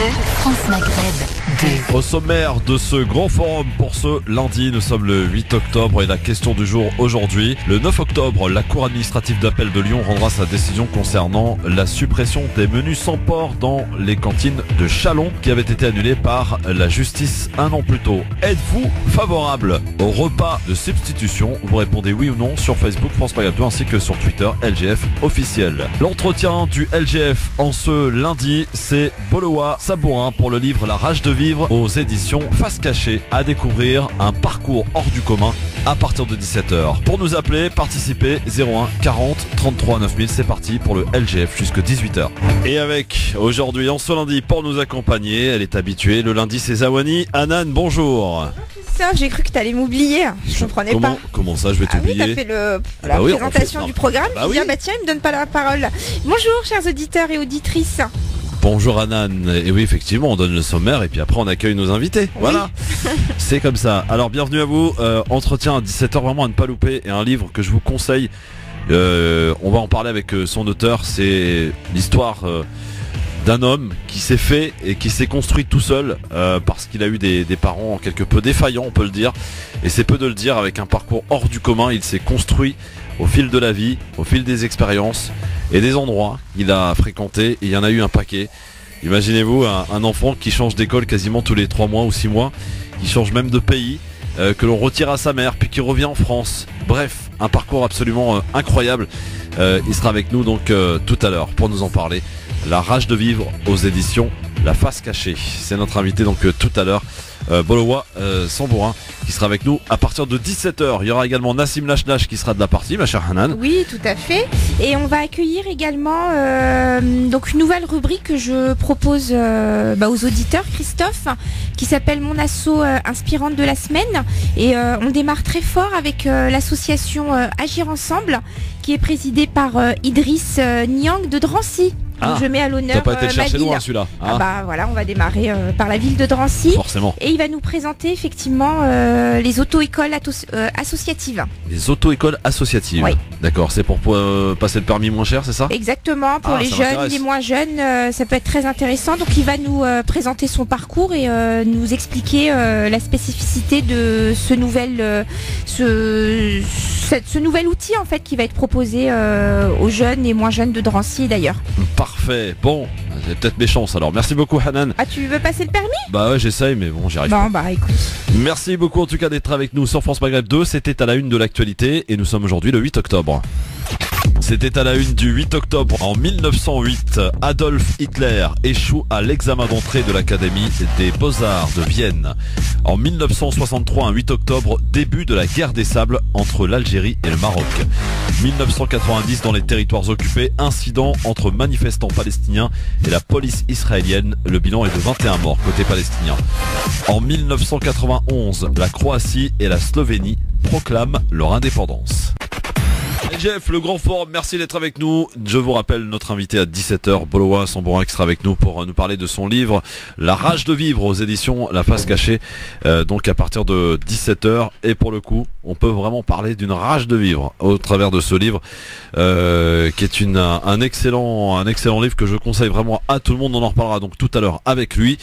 France Maghreb 2. Au sommaire de ce grand forum pour ce lundi, nous sommes le 8 octobre et la question du jour aujourd'hui. Le 9 octobre, la Cour administrative d'appel de Lyon rendra sa décision concernant la suppression des menus sans porc dans les cantines de Châlons qui avait été annulée par la justice un an plus tôt. Êtes-vous favorable au repas de substitution? Vous répondez oui ou non sur Facebook France Maghreb 2 ainsi que sur Twitter LGF officiel. L'entretien du LGF en ce lundi, c'est Boloa Sabourin pour le livre La rage de vivre aux éditions Face Cachée, à découvrir un parcours hors du commun à partir de 17h. Pour nous appeler, participer 01 40 33 9000, c'est parti pour le LGF jusque 18h. Et avec aujourd'hui en ce lundi pour nous accompagner, elle est habituée, le lundi c'est Zawani. Anan, bonjour. Ça, j'ai cru que t'allais m'oublier, je comprenais pas. Comment ça, je vais t'oublier? Oui, t'as fait la présentation du programme, il me tiens, il me donne pas la parole. Bonjour chers auditeurs et auditrices. Bonjour Anan, et oui effectivement on donne le sommaire et puis après on accueille nos invités, voilà. C'est comme ça, alors bienvenue à vous, entretien à 17h vraiment à ne pas louper et un livre que je vous conseille, on va en parler avec son auteur, c'est l'histoire d'un homme qui s'est fait et qui s'est construit tout seul parce qu'il a eu des parents quelque peu défaillants on peut le dire, et c'est peu de le dire, avec un parcours hors du commun, il s'est construit au fil de la vie, au fil des expériences et des endroits qu'il a fréquentés, et il y en a eu un paquet. Imaginez-vous un enfant qui change d'école quasiment tous les 3 mois ou 6 mois, qui change même de pays, que l'on retire à sa mère puis qui revient en France. Bref, un parcours absolument incroyable. Il sera avec nous donc tout à l'heure pour nous en parler. La rage de vivre aux éditions La Face Cachée, c'est notre invité donc tout à l'heure. Boloa Sabourin qui sera avec nous à partir de 17h. Il y aura également Nassim Lachnach qui sera de la partie, ma chère Hanan. Oui, tout à fait. Et on va accueillir également donc une nouvelle rubrique que je propose aux auditeurs, Christophe, qui s'appelle Mon asso inspirante de la semaine. Et on démarre très fort avec l'association Agir Ensemble, qui est présidée par Idriss Niang de Drancy. Donc je mets à l'honneur t'as pas été le chercher loin celui-là, hein. Voilà, on va démarrer par la ville de Drancy. Forcément. Et il va nous présenter effectivement les auto-écoles associatives. Les auto-écoles associatives. Oui. D'accord, c'est pour passer le permis moins cher, c'est ça? Exactement, pour les jeunes, les moins jeunes, ça peut être très intéressant. Donc il va nous présenter son parcours et nous expliquer la spécificité de ce nouvel outil en fait qui va être proposé aux jeunes et moins jeunes de Drancy d'ailleurs. Parfait, bon, c'est peut-être mes chances alors. Merci beaucoup Hanan. Ah, tu veux passer le permis? Bah ouais, j'essaye mais bon, j'y arrive pas. Bon bah écoute. Merci beaucoup en tout cas d'être avec nous sur France Maghreb 2, c'était à la une de l'actualité et nous sommes aujourd'hui le 8 octobre. C'était à la une du 8 octobre. En 1908, Adolf Hitler échoue à l'examen d'entrée de l'Académie des Beaux-Arts de Vienne. En 1963, un 8 octobre, début de la guerre des sables entre l'Algérie et le Maroc. 1990, dans les territoires occupés, incident entre manifestants palestiniens et la police israélienne. Le bilan est de 21 morts côté palestinien. En 1991, la Croatie et la Slovénie proclament leur indépendance. Jeff, le grand forum, merci d'être avec nous. Je vous rappelle notre invité à 17h, Boloa Sabourin, qui sera avec nous pour nous parler de son livre La rage de vivre aux éditions La Face Cachée, donc à partir de 17h. Et pour le coup, on peut vraiment parler d'une rage de vivre au travers de ce livre, qui est un excellent livre que je conseille vraiment à tout le monde. On en reparlera donc tout à l'heure avec lui.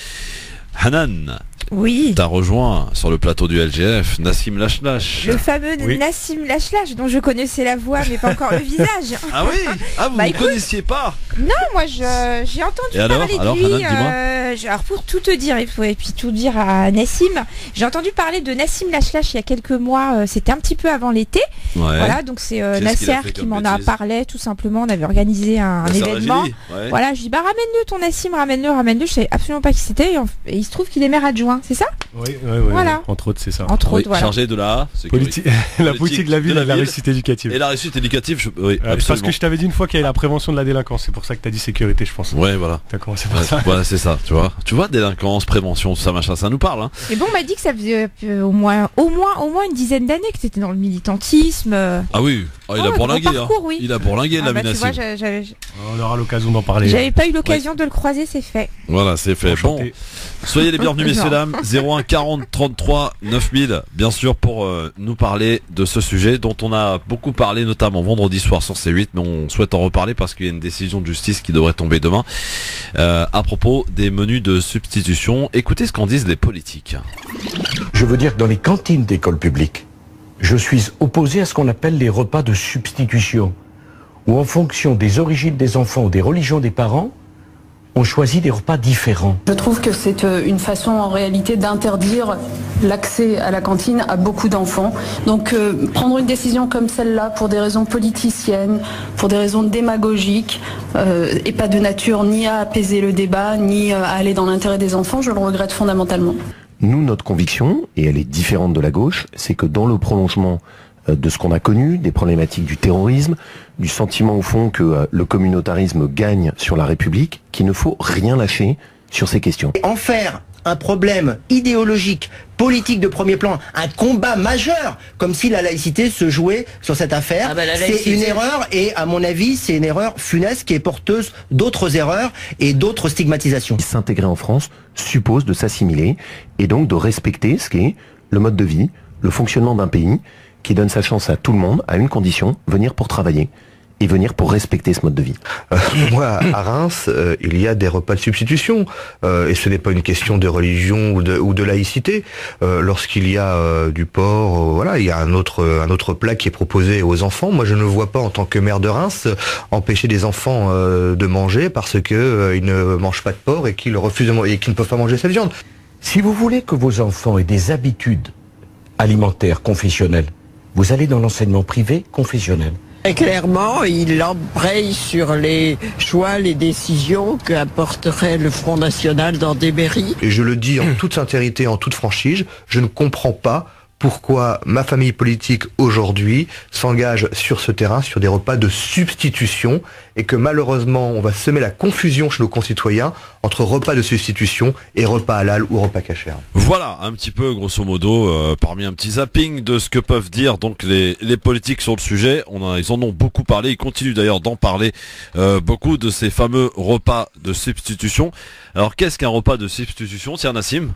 Hanan. Oui. T'as rejoint sur le plateau du LGF Nassim Lachnach. Le fameux Nassim Lachnach dont je connaissais la voix mais pas encore le visage. Ah oui? Ah, vous ne connaissiez pas? Non, moi j'ai entendu parler de lui. Alors pour tout te dire, et puis tout dire à Nassim, j'ai entendu parler de Nassim Lachnach il y a quelques mois, c'était un petit peu avant l'été. Ouais. Voilà, donc c'est Nasser qui m'en a parlé tout simplement, on avait organisé un événement. Ouais. Voilà, je dis ramène-le ton Nassim, ramène-le, je savais absolument pas qui c'était et il se trouve qu'il est maire adjoint. C'est ça? Oui, voilà. Entre autres, c'est ça. Entre autres, voilà. Chargé de la politique de la ville et de la réussite éducative. Et la réussite éducative, oui, parce que je t'avais dit une fois qu'il y avait la prévention de la délinquance, c'est pour ça que t'as dit sécurité, je pense. Ouais, voilà. T'as commencé par ça. Voilà, c'est ça, tu vois, délinquance, prévention, tout ça, machin, ça nous parle, hein. Et bon, on m'a dit que ça faisait au moins une dizaine d'années que t'étais dans le militantisme. Ah oui, il a bourlingué, hein. Oui. Il a bourlingué, la Nassim. On aura l'occasion d'en parler. J'avais pas eu l'occasion de le croiser, c'est fait. Voilà, c'est fait. Bon, soyez les bienvenus, messieurs, dames. 01 40 33 9000, bien sûr, pour nous parler de ce sujet dont on a beaucoup parlé, notamment vendredi soir sur C8, mais on souhaite en reparler parce qu'il y a une décision de justice justice qui devrait tomber demain à propos des menus de substitution. Écoutez ce qu'en disent les politiques. Je veux dire que dans les cantines d'école publique, je suis opposé à ce qu'on appelle les repas de substitution, où en fonction des origines des enfants ou des religions des parents, on choisit des repas différents. Je trouve que c'est une façon en réalité d'interdire l'accès à la cantine à beaucoup d'enfants. Donc prendre une décision comme celle-là pour des raisons politiciennes, pour des raisons démagogiques, et pas de nature ni à apaiser le débat, ni à aller dans l'intérêt des enfants, je le regrette fondamentalement. Nous, notre conviction, et elle est différente de la gauche, c'est que dans le prolongement de ce qu'on a connu, des problématiques du terrorisme, du sentiment au fond que le communautarisme gagne sur la République, qu'il ne faut rien lâcher sur ces questions. En faire un problème idéologique, politique de premier plan, un combat majeur, comme si la laïcité se jouait sur cette affaire, c'est une erreur et à mon avis c'est une erreur funeste qui est porteuse d'autres erreurs et d'autres stigmatisations. S'intégrer en France suppose de s'assimiler et donc de respecter ce qu'est le mode de vie, le fonctionnement d'un pays qui donne sa chance à tout le monde, à une condition, venir pour travailler et venir pour respecter ce mode de vie. Moi, à Reims, il y a des repas de substitution, et ce n'est pas une question de religion ou de laïcité. Lorsqu'il y a du porc, voilà, il y a un autre plat qui est proposé aux enfants. Moi, je ne vois pas, en tant que maire de Reims, empêcher des enfants de manger parce que ils ne mangent pas de porc et qu'ils refusent et qu'ils ne peuvent pas manger cette viande. Si vous voulez que vos enfants aient des habitudes alimentaires confessionnelles, vous allez dans l'enseignement privé confessionnel. Et clairement, il embraye sur les choix, les décisions qu'apporterait le Front National dans des mairies. Et je le dis en toute sincérité, en toute franchise, je ne comprends pas pourquoi ma famille politique aujourd'hui s'engage sur ce terrain, sur des repas de substitution, et que malheureusement on va semer la confusion chez nos concitoyens entre repas de substitution et repas halal ou repas kasher. Voilà un petit peu grosso modo parmi un petit zapping de ce que peuvent dire donc les politiques sur le sujet. Ils en ont beaucoup parlé, ils continuent d'ailleurs d'en parler beaucoup de ces fameux repas de substitution. Alors qu'est-ce qu'un repas de substitution, tiens Nassim?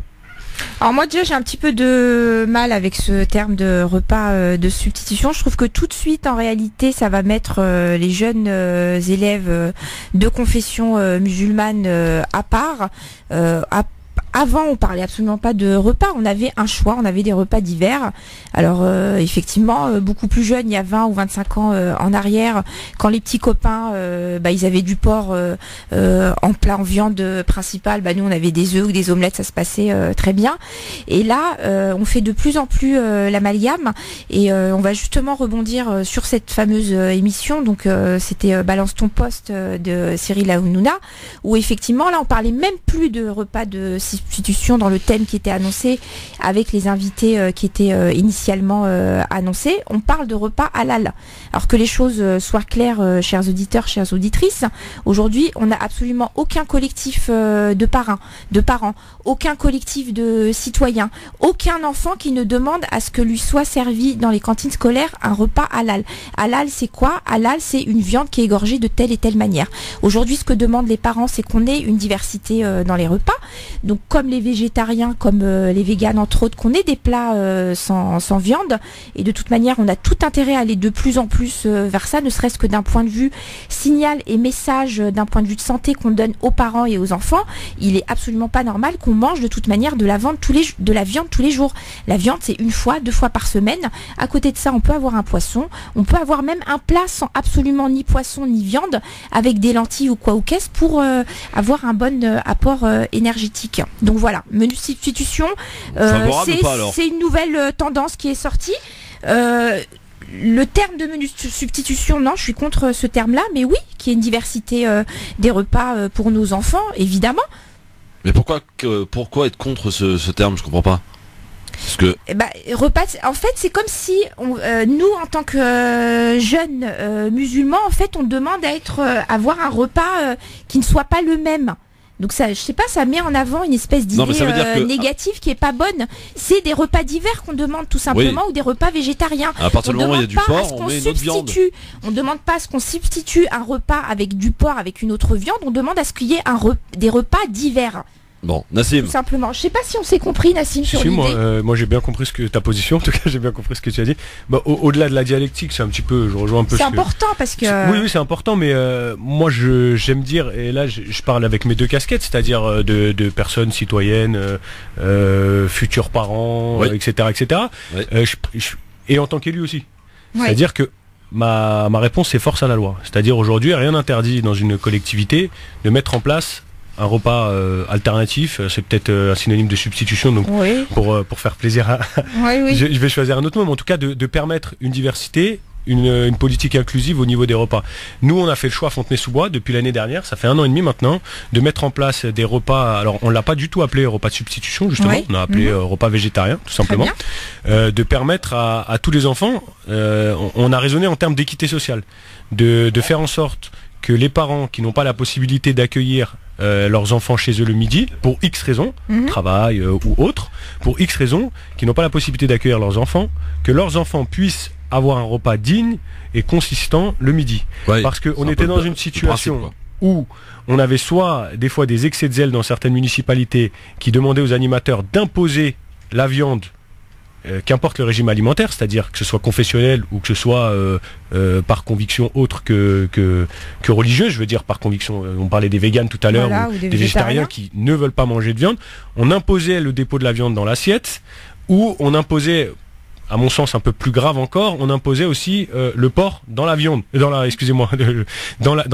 Alors moi déjà j'ai un petit peu de mal avec ce terme de repas de substitution. Je trouve que tout de suite en réalité ça va mettre les jeunes élèves de confession musulmane à part. Avant, on parlait absolument pas de repas, on avait un choix, on avait des repas d'hiver. Alors effectivement, beaucoup plus jeunes, il y a 20 ou 25 ans en arrière, quand les petits copains, ils avaient du porc en plat, en viande principale, nous on avait des œufs ou des omelettes, ça se passait très bien. Et là, on fait de plus en plus l'amalgame et on va justement rebondir sur cette fameuse émission. Donc c'était Balance ton poste de Cyril Hanouna, où effectivement là on parlait même plus de repas de substitution dans le thème qui était annoncé avec les invités qui étaient initialement annoncés. On parle de repas halal. Alors que les choses soient claires, chers auditeurs, chères auditrices, aujourd'hui on n'a absolument aucun collectif de parents, aucun collectif de citoyens, aucun enfant qui ne demande à ce que lui soit servi dans les cantines scolaires un repas halal. Halal c'est quoi? Halal c'est une viande qui est égorgée de telle et telle manière. Aujourd'hui ce que demandent les parents c'est qu'on ait une diversité dans les repas. Donc comme les végétariens, comme les véganes entre autres, qu'on ait des plats sans viande. Et de toute manière, on a tout intérêt à aller de plus en plus vers ça, ne serait-ce que d'un point de vue signal et message, d'un point de vue de santé qu'on donne aux parents et aux enfants. Il est absolument pas normal qu'on mange de toute manière de la viande tous les jours. La viande, c'est 1 fois, 2 fois par semaine. À côté de ça, on peut avoir un poisson. On peut avoir même un plat sans absolument ni poisson ni viande, avec des lentilles ou quoi ou qu'est-ce pour avoir un bon apport énergétique. Donc voilà, menu substitution, c'est une nouvelle tendance qui est sortie. Le terme de menu substitution, non, je suis contre ce terme-là, mais oui, qu'il y ait une diversité des repas pour nos enfants, évidemment. Mais pourquoi être contre ce terme, je comprends pas. Parce que repas, en fait, c'est comme si nous, en tant que jeunes musulmans, en fait, on demande à avoir un repas qui ne soit pas le même. Donc ça, je sais pas, ça met en avant une espèce d'idée négative qui est pas bonne. C'est des repas d'hiver qu'on demande tout simplement, ou des repas végétariens. À partir du moment où il y a du porc, on met une autre viande. On demande pas à ce qu'on substitue un repas avec du porc avec une autre viande. On demande à ce qu'il y ait des repas d'hiver. Bon, Nassim. Tout simplement. Je sais pas si on s'est compris, Nassim, sur l'idée. Moi j'ai bien compris ta position, en tout cas j'ai bien compris ce que tu as dit. Au-delà de la dialectique, c'est un petit peu, je rejoins un peu. C'est important parce que... Oui, c'est important, mais moi j'aime dire, et là je parle avec mes deux casquettes, c'est-à-dire de personnes citoyennes, futurs parents, etc. Oui. Et en tant qu'élu aussi. Oui. C'est-à-dire que ma réponse c'est force à la loi. C'est-à-dire aujourd'hui, rien n'interdit dans une collectivité de mettre en place un repas alternatif, c'est peut-être un synonyme de substitution, donc pour faire plaisir à... je vais choisir un autre mot, mais en tout cas de permettre une diversité, une politique inclusive au niveau des repas. Nous, on a fait le choix à Fontenay-sous-Bois depuis l'année dernière, ça fait 1 an et demi maintenant, de mettre en place des repas, alors on l'a pas du tout appelé repas de substitution justement, on a appelé repas végétarien tout simplement, de permettre à tous les enfants, on a raisonné en termes d'équité sociale, de faire en sorte que les parents qui n'ont pas la possibilité d'accueillir leurs enfants chez eux le midi, pour X raisons, travail ou autre, pour X raisons, qui n'ont pas la possibilité d'accueillir leurs enfants, que leurs enfants puissent avoir un repas digne et consistant le midi. Parce qu'on était dans une situation où on avait soit des fois des excès de zèle dans certaines municipalités qui demandaient aux animateurs d'imposer la viande, qu'importe le régime alimentaire, c'est-à-dire que ce soit confessionnel ou que ce soit par conviction autre que religieuse, je veux dire par conviction, on parlait des véganes tout à l'heure, ou des végétariens qui ne veulent pas manger de viande, on imposait le dépôt de la viande dans l'assiette, ou on imposait, à mon sens un peu plus grave encore, on imposait aussi le porc dans la viande, dans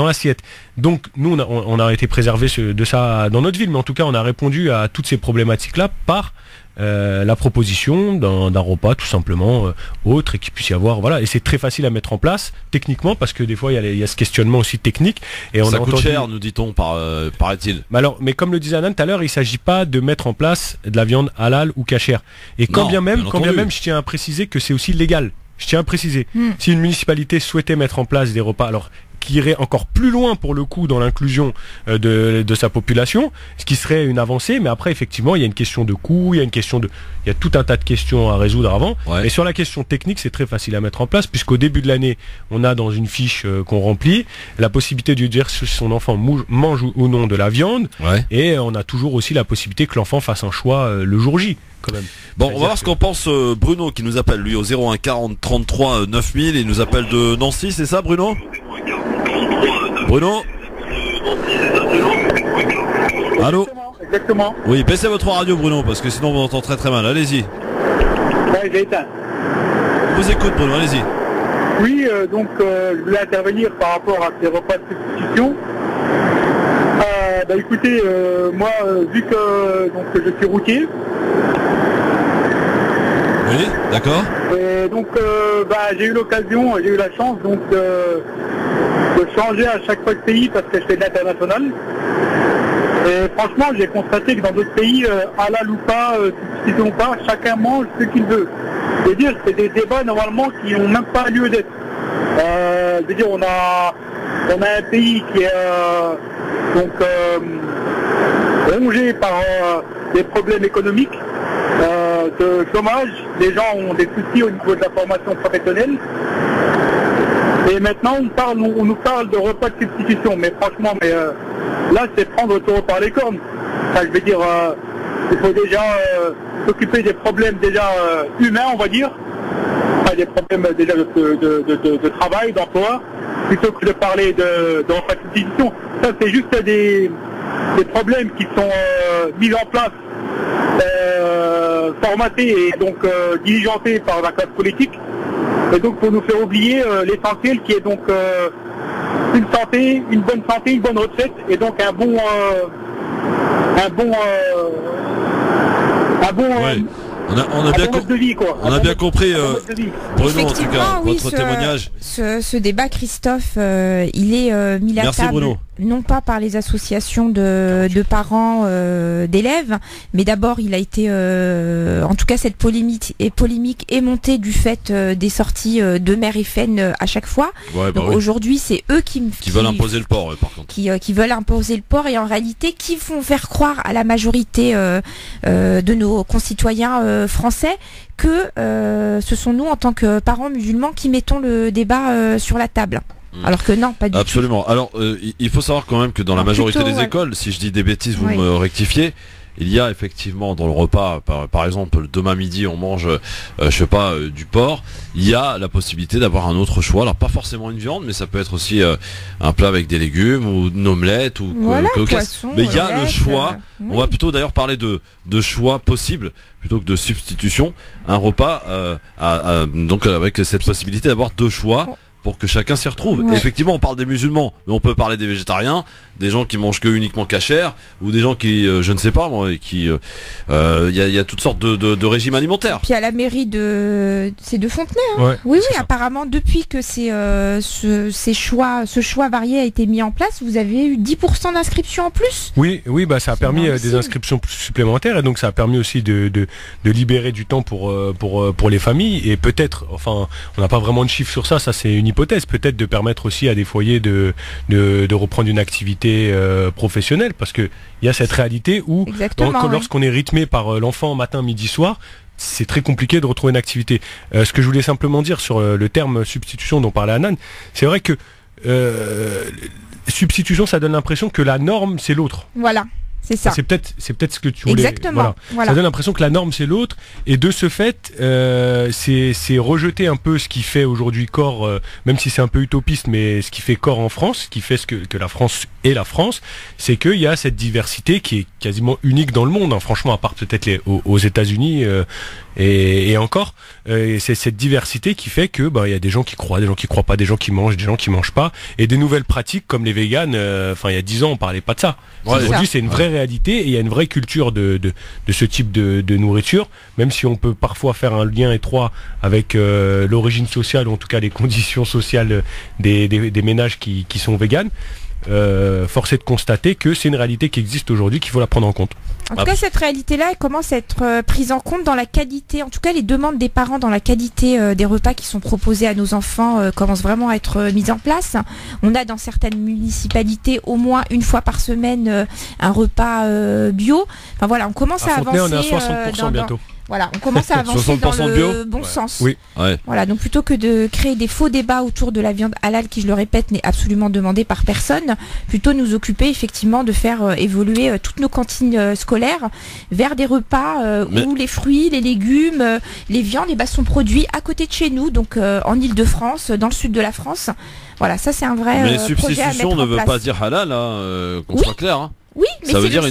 l'assiette. Donc nous on a été préservés de ça dans notre ville, mais en tout cas on a répondu à toutes ces problématiques-là par la proposition d'un repas tout simplement autre et qu'il puisse y avoir, voilà, et c'est très facile à mettre en place techniquement parce que des fois il y a ce questionnement aussi technique et ça coûte cher, nous dit-on, paraît-il. Mais comme le disait Anan tout à l'heure, il s'agit pas de mettre en place de la viande halal ou cachère, et quand bien même je tiens à préciser que c'est aussi légal. Je tiens à préciser, si une municipalité souhaitait mettre en place des repas, alors qui irait encore plus loin pour le coup dans l'inclusion de sa population, ce qui serait une avancée, mais après effectivement il y a une question de coût, il y a tout un tas de questions à résoudre avant, et sur la question technique c'est très facile à mettre en place, puisqu'au début de l'année on a dans une fiche qu'on remplit la possibilité de dire si son enfant mange ou non de la viande, et on a toujours aussi la possibilité que l'enfant fasse un choix le jour J. Quand même. Bon, on va voir ce qu'en pense Bruno qui nous appelle lui au 01 40 33 9000, il nous appelle de Nancy, c'est ça Bruno ? Bruno ? Allô ? Exactement. Oui, baissez votre radio Bruno parce que sinon on entend très très mal, allez-y. Ouais, j'ai éteint. On vous écoute Bruno, allez-y. Oui, donc je voulais intervenir par rapport à ces repas de substitution. Écoutez, moi, vu que je suis routier. Oui, d'accord. Donc, j'ai eu la chance de changer à chaque fois de pays parce que je fais de l'international. Et franchement, j'ai constaté que dans d'autres pays, halal ou pas, substitution ou pas, chacun mange ce qu'il veut. C'est-à-dire que c'est des débats normalement qui n'ont même pas lieu d'être. On a un pays qui est rongé par des problèmes économiques, de chômage, les gens ont des soucis au niveau de la formation professionnelle. Et maintenant on nous parle de repas de substitution, mais franchement, là c'est prendre le taureau par les cornes. Enfin, je veux dire, il faut déjà s'occuper des problèmes déjà humains, on va dire, enfin, des problèmes déjà de travail, d'emploi, plutôt que de parler de repas de substitution. Ça c'est juste des problèmes qui sont mis en place, formatés et donc diligentés par la classe politique, et donc pour nous faire oublier l'essentiel qui est donc une bonne santé, une bonne retraite, et donc un bon On a bien compris, Bruno, en tout cas, votre témoignage. Ce débat, Christophe, il est mis à table, Bruno. Non pas par les associations de parents d'élèves, mais d'abord il a été, en tout cas cette polémique est montée du fait des sorties de Mère FN à chaque fois. Donc aujourd'hui c'est eux qui veulent imposer le port, par contre. Qui veulent imposer le port, et en réalité qui font faire croire à la majorité de nos concitoyens français que ce sont nous en tant que parents musulmans qui mettons le débat sur la table. Alors que non, pas du tout. Absolument. Alors, il faut savoir quand même que dans la majorité des écoles, si je dis des bêtises, vous me rectifiez, il y a effectivement dans le repas, par exemple demain midi on mange, du porc, il y a la possibilité d'avoir un autre choix. Alors pas forcément une viande, mais ça peut être aussi un plat avec des légumes ou une omelette ou poisson, mais il y a le choix. On va plutôt d'ailleurs parler de choix possibles plutôt que de substitution. Un repas donc avec cette possibilité d'avoir deux choix pour que chacun s'y retrouve. Et effectivement, on parle des musulmans, mais on peut parler des végétariens, des gens qui mangent que uniquement cachère, ou des gens qui, je ne sais pas moi, qui, y a toutes sortes de régimes alimentaires. Puis à la mairie c'est de Fontenay. Hein. Oui, apparemment depuis que ce choix varié a été mis en place, vous avez eu 10% d'inscriptions en plus. Oui, bah ça a permis des inscriptions supplémentaires et donc ça a permis aussi de libérer du temps pour les familles et peut-être, enfin, on n'a pas vraiment de chiffres sur ça c'est une hypothèse, peut-être de permettre aussi à des foyers de reprendre une activité professionnelle, parce que il y a cette réalité où lorsqu'on est rythmé par l'enfant matin, midi, soir, c'est très compliqué de retrouver une activité. Ce que je voulais simplement dire sur le terme substitution dont parlait Hanan, c'est vrai que substitution, ça donne l'impression que la norme c'est l'autre. Voilà. C'est ça. C'est peut-être ce que tu voulais. Exactement. Voilà. Ça donne l'impression que la norme c'est l'autre, et de ce fait, c'est rejeter un peu ce qui fait aujourd'hui corps, même si c'est un peu utopiste, mais ce qui fait corps en France, ce qui fait ce que la France est la France, c'est qu'il y a cette diversité qui est quasiment unique dans le monde. Hein. Franchement, à part peut-être aux États-Unis et encore, c'est cette diversité qui fait que il y a des gens qui croient, des gens qui croient pas, des gens qui mangent, des gens qui mangent pas, et des nouvelles pratiques comme les véganes. Il y a 10 ans, on parlait pas de ça. Aujourd'hui, c'est une vraie réalité et il y a une vraie culture de ce type de nourriture, même si on peut parfois faire un lien étroit avec l'origine sociale, ou en tout cas les conditions sociales des ménages qui sont véganes. Force est de constater que c'est une réalité qui existe aujourd'hui, qu'il faut la prendre en compte. En tout cas, cette réalité-là, elle commence à être prise en compte dans la qualité. En tout cas, les demandes des parents dans la qualité des repas qui sont proposés à nos enfants commencent vraiment à être mises en place. On a dans certaines municipalités au moins une fois par semaine un repas bio. Enfin voilà, on commence à avancer. On est à 60% bientôt. Voilà, on commence à avancer dans le bon sens. Oui. Voilà, donc plutôt que de créer des faux débats autour de la viande halal, qui, je le répète, n'est absolument demandée par personne, plutôt nous occuper effectivement de faire évoluer toutes nos cantines scolaires vers des repas où les fruits, les légumes, les viandes sont produits à côté de chez nous, donc en Île-de-France, dans le sud de la France. Voilà, ça c'est un vrai mais projet à substitution mettre ne veut en place. pas dire halal, qu'on soit clair. Hein. Oui, mais ça veut dire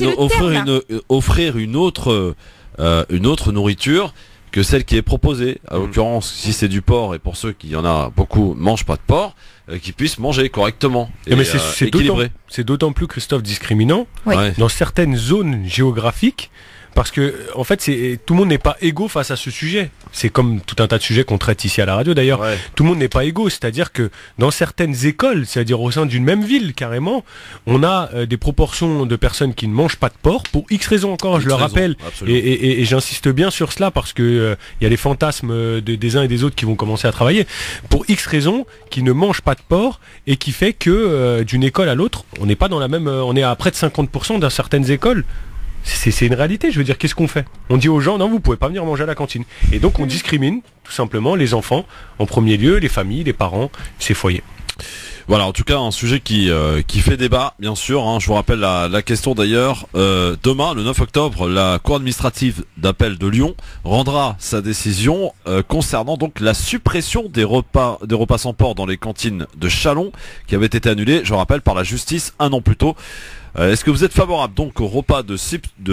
offrir une autre nourriture que celle qui est proposée. À l'occurrence, si c'est du porc, et pour ceux qui en a beaucoup mangent pas de porc, qu'ils puissent manger correctement et équilibré. C'est d'autant plus, Christophe, discriminant dans certaines zones géographiques. Parce que, en fait, tout le monde n'est pas égaux face à ce sujet. C'est comme tout un tas de sujets qu'on traite ici à la radio d'ailleurs. Tout le monde n'est pas égaux. C'est-à-dire que dans certaines écoles, c'est-à-dire au sein d'une même ville carrément, on a des proportions de personnes qui ne mangent pas de porc pour X raisons encore, je le rappelle. Et j'insiste bien sur cela parce que il y a les fantasmes des uns et des autres qui vont commencer à travailler. Pour X raisons, qui ne mangent pas de porc et qui fait que d'une école à l'autre, on n'est pas dans la même... on est à près de 50% dans certaines écoles. C'est une réalité, je veux dire, qu'est-ce qu'on fait? On dit aux gens, non, vous pouvez pas venir manger à la cantine. Et donc on discrimine tout simplement les enfants, en premier lieu, les familles, les parents, ces foyers. Voilà, en tout cas, un sujet qui fait débat, bien sûr. Hein. Je vous rappelle la question d'ailleurs. Demain, le 9 octobre, la Cour administrative d'appel de Lyon rendra sa décision concernant donc la suppression des repas sans porc dans les cantines de Châlons, qui avait été annulée, je rappelle, par la justice un an plus tôt. Est-ce que vous êtes favorable donc au repas de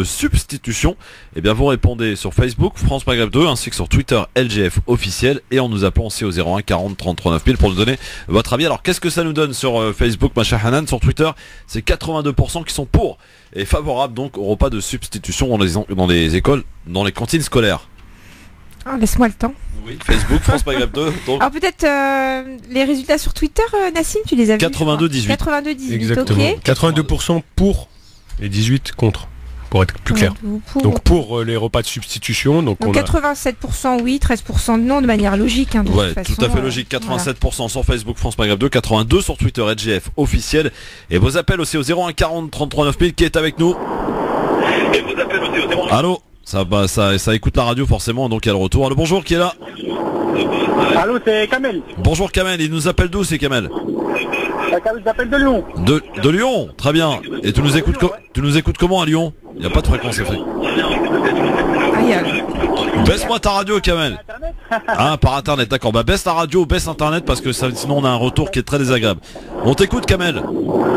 substitution? Eh bien, vous répondez sur Facebook, France Maghreb 2, ainsi que sur Twitter, LGF officiel, et en nous appelant aussi au 01 40 33 9000 pour nous donner votre avis. Alors, qu'est-ce que ça nous donne sur Facebook, ma chère Hanan? Sur Twitter, c'est 82% qui sont pour et favorables donc au repas de substitution dans les écoles, dans les cantines scolaires. Laisse-moi le temps. Oui, Facebook, France Maghreb 2. Donc... Alors peut-être les résultats sur Twitter, Nassim, tu les as vus? 82-18. 82-18, exactement. Ok. 82% pour et 18 contre, pour être plus clair. Donc pour les repas de substitution. Donc on 87% oui, 13% non, de manière logique. Hein, de toute façon, tout à fait logique. 87% sur Facebook, France Maghreb 2, 82 sur Twitter, LGF officiel. Et vos appels aussi au 01 40 33 9000 qui est avec nous. Et vos appels aussi au 01. Allô? Ça écoute la radio forcément, donc il y a le retour. Allô, bonjour, qui est là? Allô, c'est Kamel. Bonjour Kamel, il nous appelle d'où, c'est Kamel? Kamel, j'appelle de Lyon. De Lyon, très bien. Et tu nous écoutes comment à Lyon? Il n'y a pas de fréquence FM. Baisse-moi ta radio, Kamel. Ah, par internet, d'accord. Bah baisse ta radio, baisse internet parce que sinon on a un retour qui est très désagréable. On t'écoute, Kamel.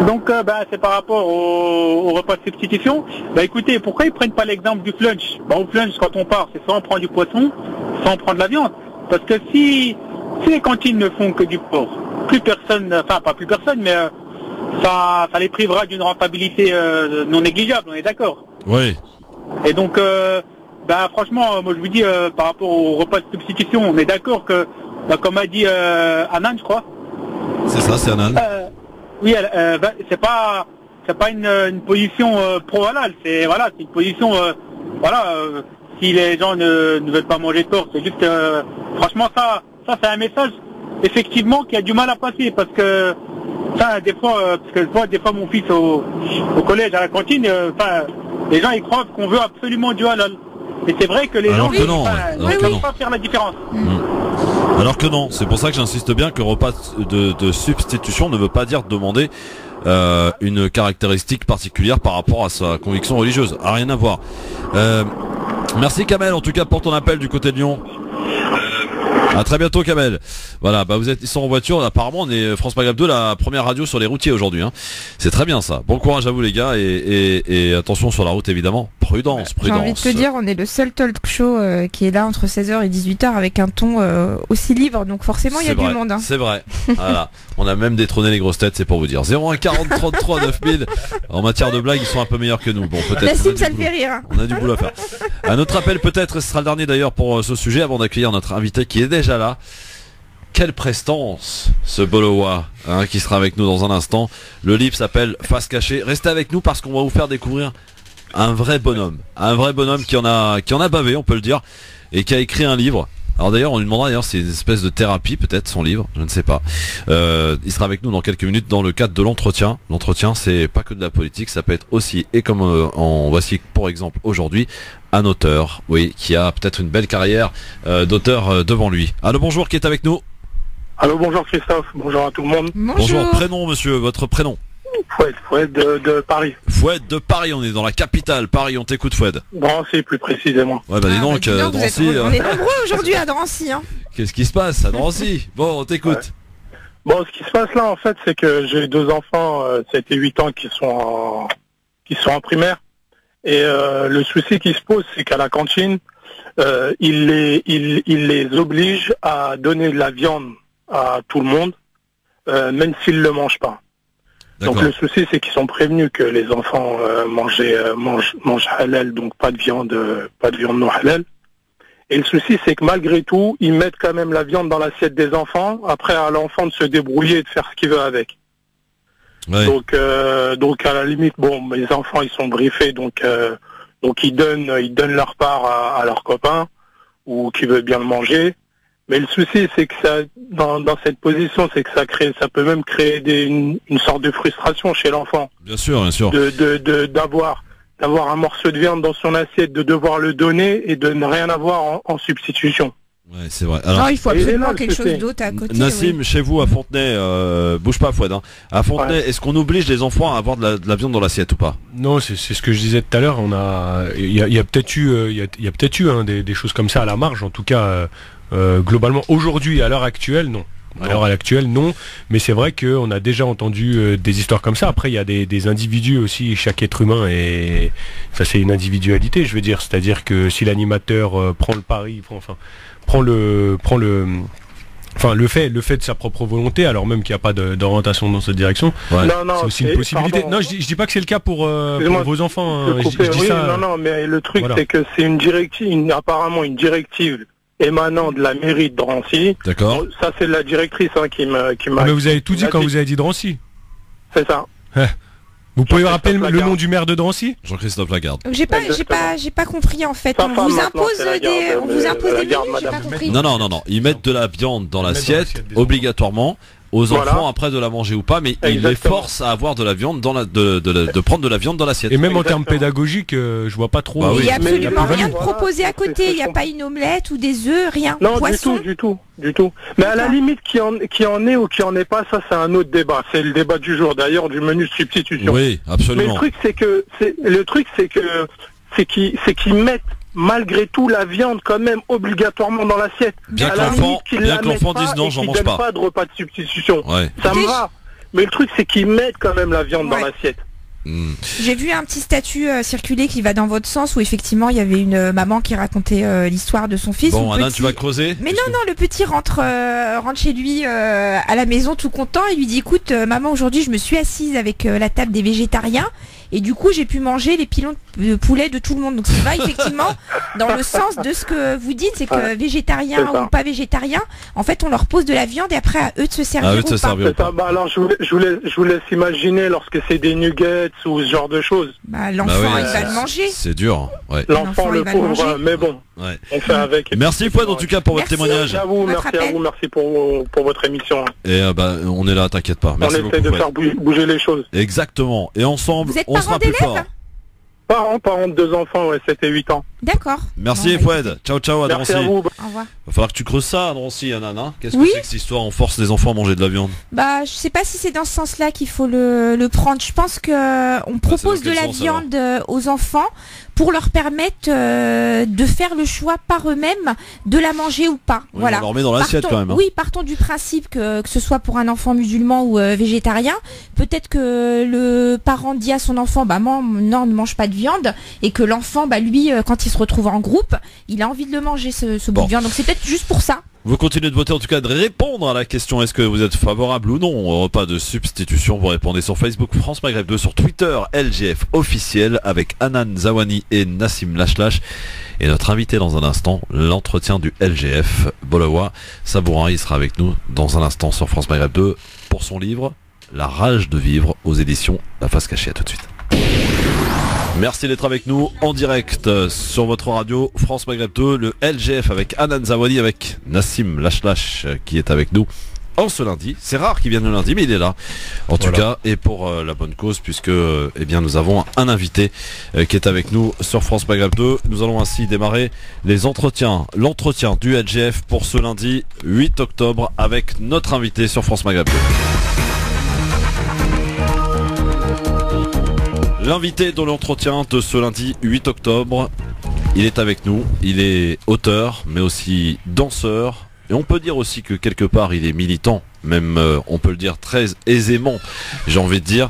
Donc c'est par rapport au repas de substitution. Bah écoutez, pourquoi ils prennent pas l'exemple du flunch? Au flunch, quand on part, c'est soit on prend du poisson, soit on prend de la viande. Parce que si les cantines ne font que du porc, plus personne, enfin pas plus personne, mais ça les privera d'une rentabilité non négligeable, on est d'accord? Oui. Et donc, franchement, moi je vous dis, par rapport au repas de substitution, on est d'accord que, comme a dit Anan, je crois. C'est ça, c'est Anan. Oui, c'est pas une position pro-halal, c'est une position, si les gens ne veulent pas manger de porc, c'est juste, franchement, ça c'est un message, effectivement, qui a du mal à passer, parce que, des fois, parce que je vois des fois mon fils au collège, à la cantine, les gens ils croient qu'on veut absolument du halal. Et c'est vrai que les gens ne peuvent pas faire la différence. Alors que non, c'est pour ça que j'insiste bien que repas de substitution ne veut pas dire demander une caractéristique particulière par rapport à sa conviction religieuse. A rien à voir. Merci Kamel en tout cas pour ton appel du côté de Lyon. À très bientôt Kamel. Voilà, ils sont en voiture. Apparemment on est France Maghreb 2, la première radio sur les routiers aujourd'hui. C'est très bien ça. Bon courage à vous les gars et attention sur la route évidemment. Prudence. J'ai envie de te dire, on est le seul talk show qui est là entre 16h et 18h avec un ton aussi libre. Donc forcément il y a du monde. C'est vrai. Voilà. On a même détrôné les grosses têtes, c'est pour vous dire. 01 40 33 9000. En matière de blagues, ils sont un peu meilleurs que nous. Bon, peut-être. Nassim, ça le fait rire. On a du boulot à faire. Un autre appel peut-être, ce sera le dernier d'ailleurs pour ce sujet avant d'accueillir notre invité qui est déjà là. Quelle prestance ce Bolowa qui sera avec nous dans un instant. Le livre s'appelle Face cachée. Restez avec nous parce qu'on va vous faire découvrir un vrai bonhomme qui en a bavé, on peut le dire, et qui a écrit un livre. Alors d'ailleurs on lui demandera, d'ailleurs c'est une espèce de thérapie peut-être son livre, je ne sais pas. Il sera avec nous dans quelques minutes dans le cadre de l'entretien. L'entretien c'est pas que de la politique, ça peut être aussi, et comme voici pour exemple aujourd'hui un auteur, oui, qui a peut-être une belle carrière d'auteur devant lui. Allô, bonjour, qui est avec nous? Allô, bonjour Christophe, bonjour à tout le monde. Bonjour, prénom monsieur, votre prénom? Foued de Paris. Foued de Paris, on est dans la capitale, Paris, on t'écoute Foued. Drancy plus précisément. Ouais dis donc, Drancy. On est nombreux aujourd'hui à Drancy. Qu'est-ce qui se passe à Drancy? Bon, on t'écoute. Ouais. Bon, ce qui se passe là en fait, c'est que j'ai 2 enfants, 7 et 8 ans qui sont en primaire. Et le souci qui se pose, c'est qu'à la cantine, il les oblige à donner de la viande à tout le monde, même s'ils le mangent pas. Donc le souci, c'est qu'ils sont prévenus que les enfants mangent halal, donc pas de viande non halal. Et le souci, c'est que malgré tout, ils mettent quand même la viande dans l'assiette des enfants. Après, à l'enfant de se débrouiller et de faire ce qu'il veut avec. Ouais. Donc à la limite, bon, les enfants ils sont briefés, donc ils donnent leur part à leurs copains ou qui veulent bien le manger. Mais le souci, c'est que ça, dans cette position, c'est que ça peut même créer une sorte de frustration chez l'enfant. Bien sûr, bien sûr. D'avoir un morceau de viande dans son assiette, de devoir le donner et de ne rien avoir en substitution. Ouais, c'est vrai. Alors, il faut absolument quelque chose d'autre à côté. Nassim, chez vous à Fontenay, bouge pas Fouad. À Fontenay, est-ce qu'on oblige les enfants à avoir de la viande dans l'assiette ou pas? Non, c'est ce que je disais tout à l'heure. Il y a peut-être eu des choses comme ça à la marge. En tout cas, globalement, aujourd'hui, à l'heure actuelle, non. À l'heure actuelle, non. Mais c'est vrai qu'on a déjà entendu des histoires comme ça. Après, il y a des individus aussi. Chaque être humain et ça, c'est une individualité. Je veux dire, c'est-à-dire que si l'animateur prend le pari, le fait de sa propre volonté, alors même qu'il n'y a pas d'orientation dans cette direction, c'est aussi une possibilité. Non, je dis pas que c'est le cas pour vos enfants. Je dis ça. Non, mais le truc, c'est que c'est une directive, apparemment une directive émanant de la mairie de Drancy. D'accord. Ça, c'est la directrice qui m'a. Mais vous avez tout dit quand vous avez dit Drancy. C'est ça. Vous pouvez rappeler le nom du maire de Drancy? Jean-Christophe Lagarde. J'ai pas compris en fait. On vous impose des menus, j'ai pas compris. Non. Ils mettent de la viande dans l'assiette obligatoirement. aux enfants après de la manger ou pas, mais il les force à avoir de la viande de prendre de la viande dans l'assiette. Et même en termes pédagogiques, je vois pas trop. Il n'y a absolument rien de proposé à côté. Il n'y a pas une omelette ou des œufs, rien. Non, Poisson. du tout. Mais à la limite, qui en est ou qui en est pas, ça c'est un autre débat. C'est le débat du jour d'ailleurs du menu de substitution. Oui, absolument. Mais le truc c'est qu'ils mettent malgré tout la viande quand même obligatoirement dans l'assiette. Bien que l'enfant dise non, j'en mange pas. Pas de repas de substitution. Ouais. Ça me va. Mais le truc c'est qu'ils mettent quand même la viande dans l'assiette. J'ai vu un petit statut circuler qui va dans votre sens où effectivement il y avait une maman qui racontait l'histoire de son fils. Bon, Anna, tu vas creuser. Mais non, le petit rentre chez lui à la maison tout content et lui dit écoute maman, aujourd'hui je me suis assise avec la table des végétariens et du coup j'ai pu manger les pilons de poulet de tout le monde. Donc ça va effectivement dans le sens de ce que vous dites, c'est que végétarien ou pas végétarien, en fait on leur pose de la viande et après à eux de se servir ou pas. Bah alors je vous laisse imaginer lorsque c'est des nuggets ou ce genre de choses. L'enfant il va le manger. C'est dur. Ouais. L'enfant le pauvre, mais bon. Ouais. On fait avec. Merci Fouad en tout cas pour votre témoignage. Merci pour votre émission. Et on est là, t'inquiète pas. Merci on essaie de faire bouger les choses. Exactement. Et ensemble, on sera plus fort. Parents de 2 enfants, 7 et 8 ans. D'accord. Merci Fouad. Ciao à Merci Drancy. à vous. Au revoir. Va falloir que tu creuses ça, Drancy, Anna. Qu'est-ce que c'est que cette histoire? On force les enfants à manger de la viande. Je sais pas si c'est dans ce sens-là qu'il faut le prendre. Je pense que on propose de la viande aux enfants pour leur permettre de faire le choix par eux-mêmes de la manger ou pas. Oui, voilà. On leur met dans l'assiette quand même. Oui, partons du principe que ce soit pour un enfant musulman ou végétarien, peut-être que le parent dit à son enfant non, ne mange pas de viande, et que l'enfant lui quand il se retrouve en groupe, il a envie de le manger ce bout de viande. Donc c'est peut-être juste pour ça. Vous continuez de voter, en tout cas de répondre à la question est-ce que vous êtes favorable ou non au repas de substitution. Vous répondez sur Facebook France Maghreb 2, sur Twitter LGF officiel avec Hanan Zawani et Nassim Lashlash. Et notre invité dans un instant, l'entretien du LGF, Bolawa Sabourin, il sera avec nous dans un instant sur France Maghreb 2 pour son livre La rage de vivre aux éditions La Face Cachée. À tout de suite. Merci d'être avec nous en direct sur votre radio France Maghreb 2, le LGF avec Hanan Zawani, avec Nassim Lashlash qui est avec nous en ce lundi. C'est rare qu'il vienne le lundi, mais il est là en tout cas, et pour la bonne cause, puisque nous avons un invité qui est avec nous sur France Maghreb 2. Nous allons ainsi démarrer l'entretien du LGF pour ce lundi 8 octobre avec notre invité sur France Maghreb 2. L'invité de l'entretien de ce lundi 8 octobre, il est avec nous, il est auteur, mais aussi danseur, et on peut dire aussi que quelque part il est militant, même on peut le dire très aisément, j'ai envie de dire.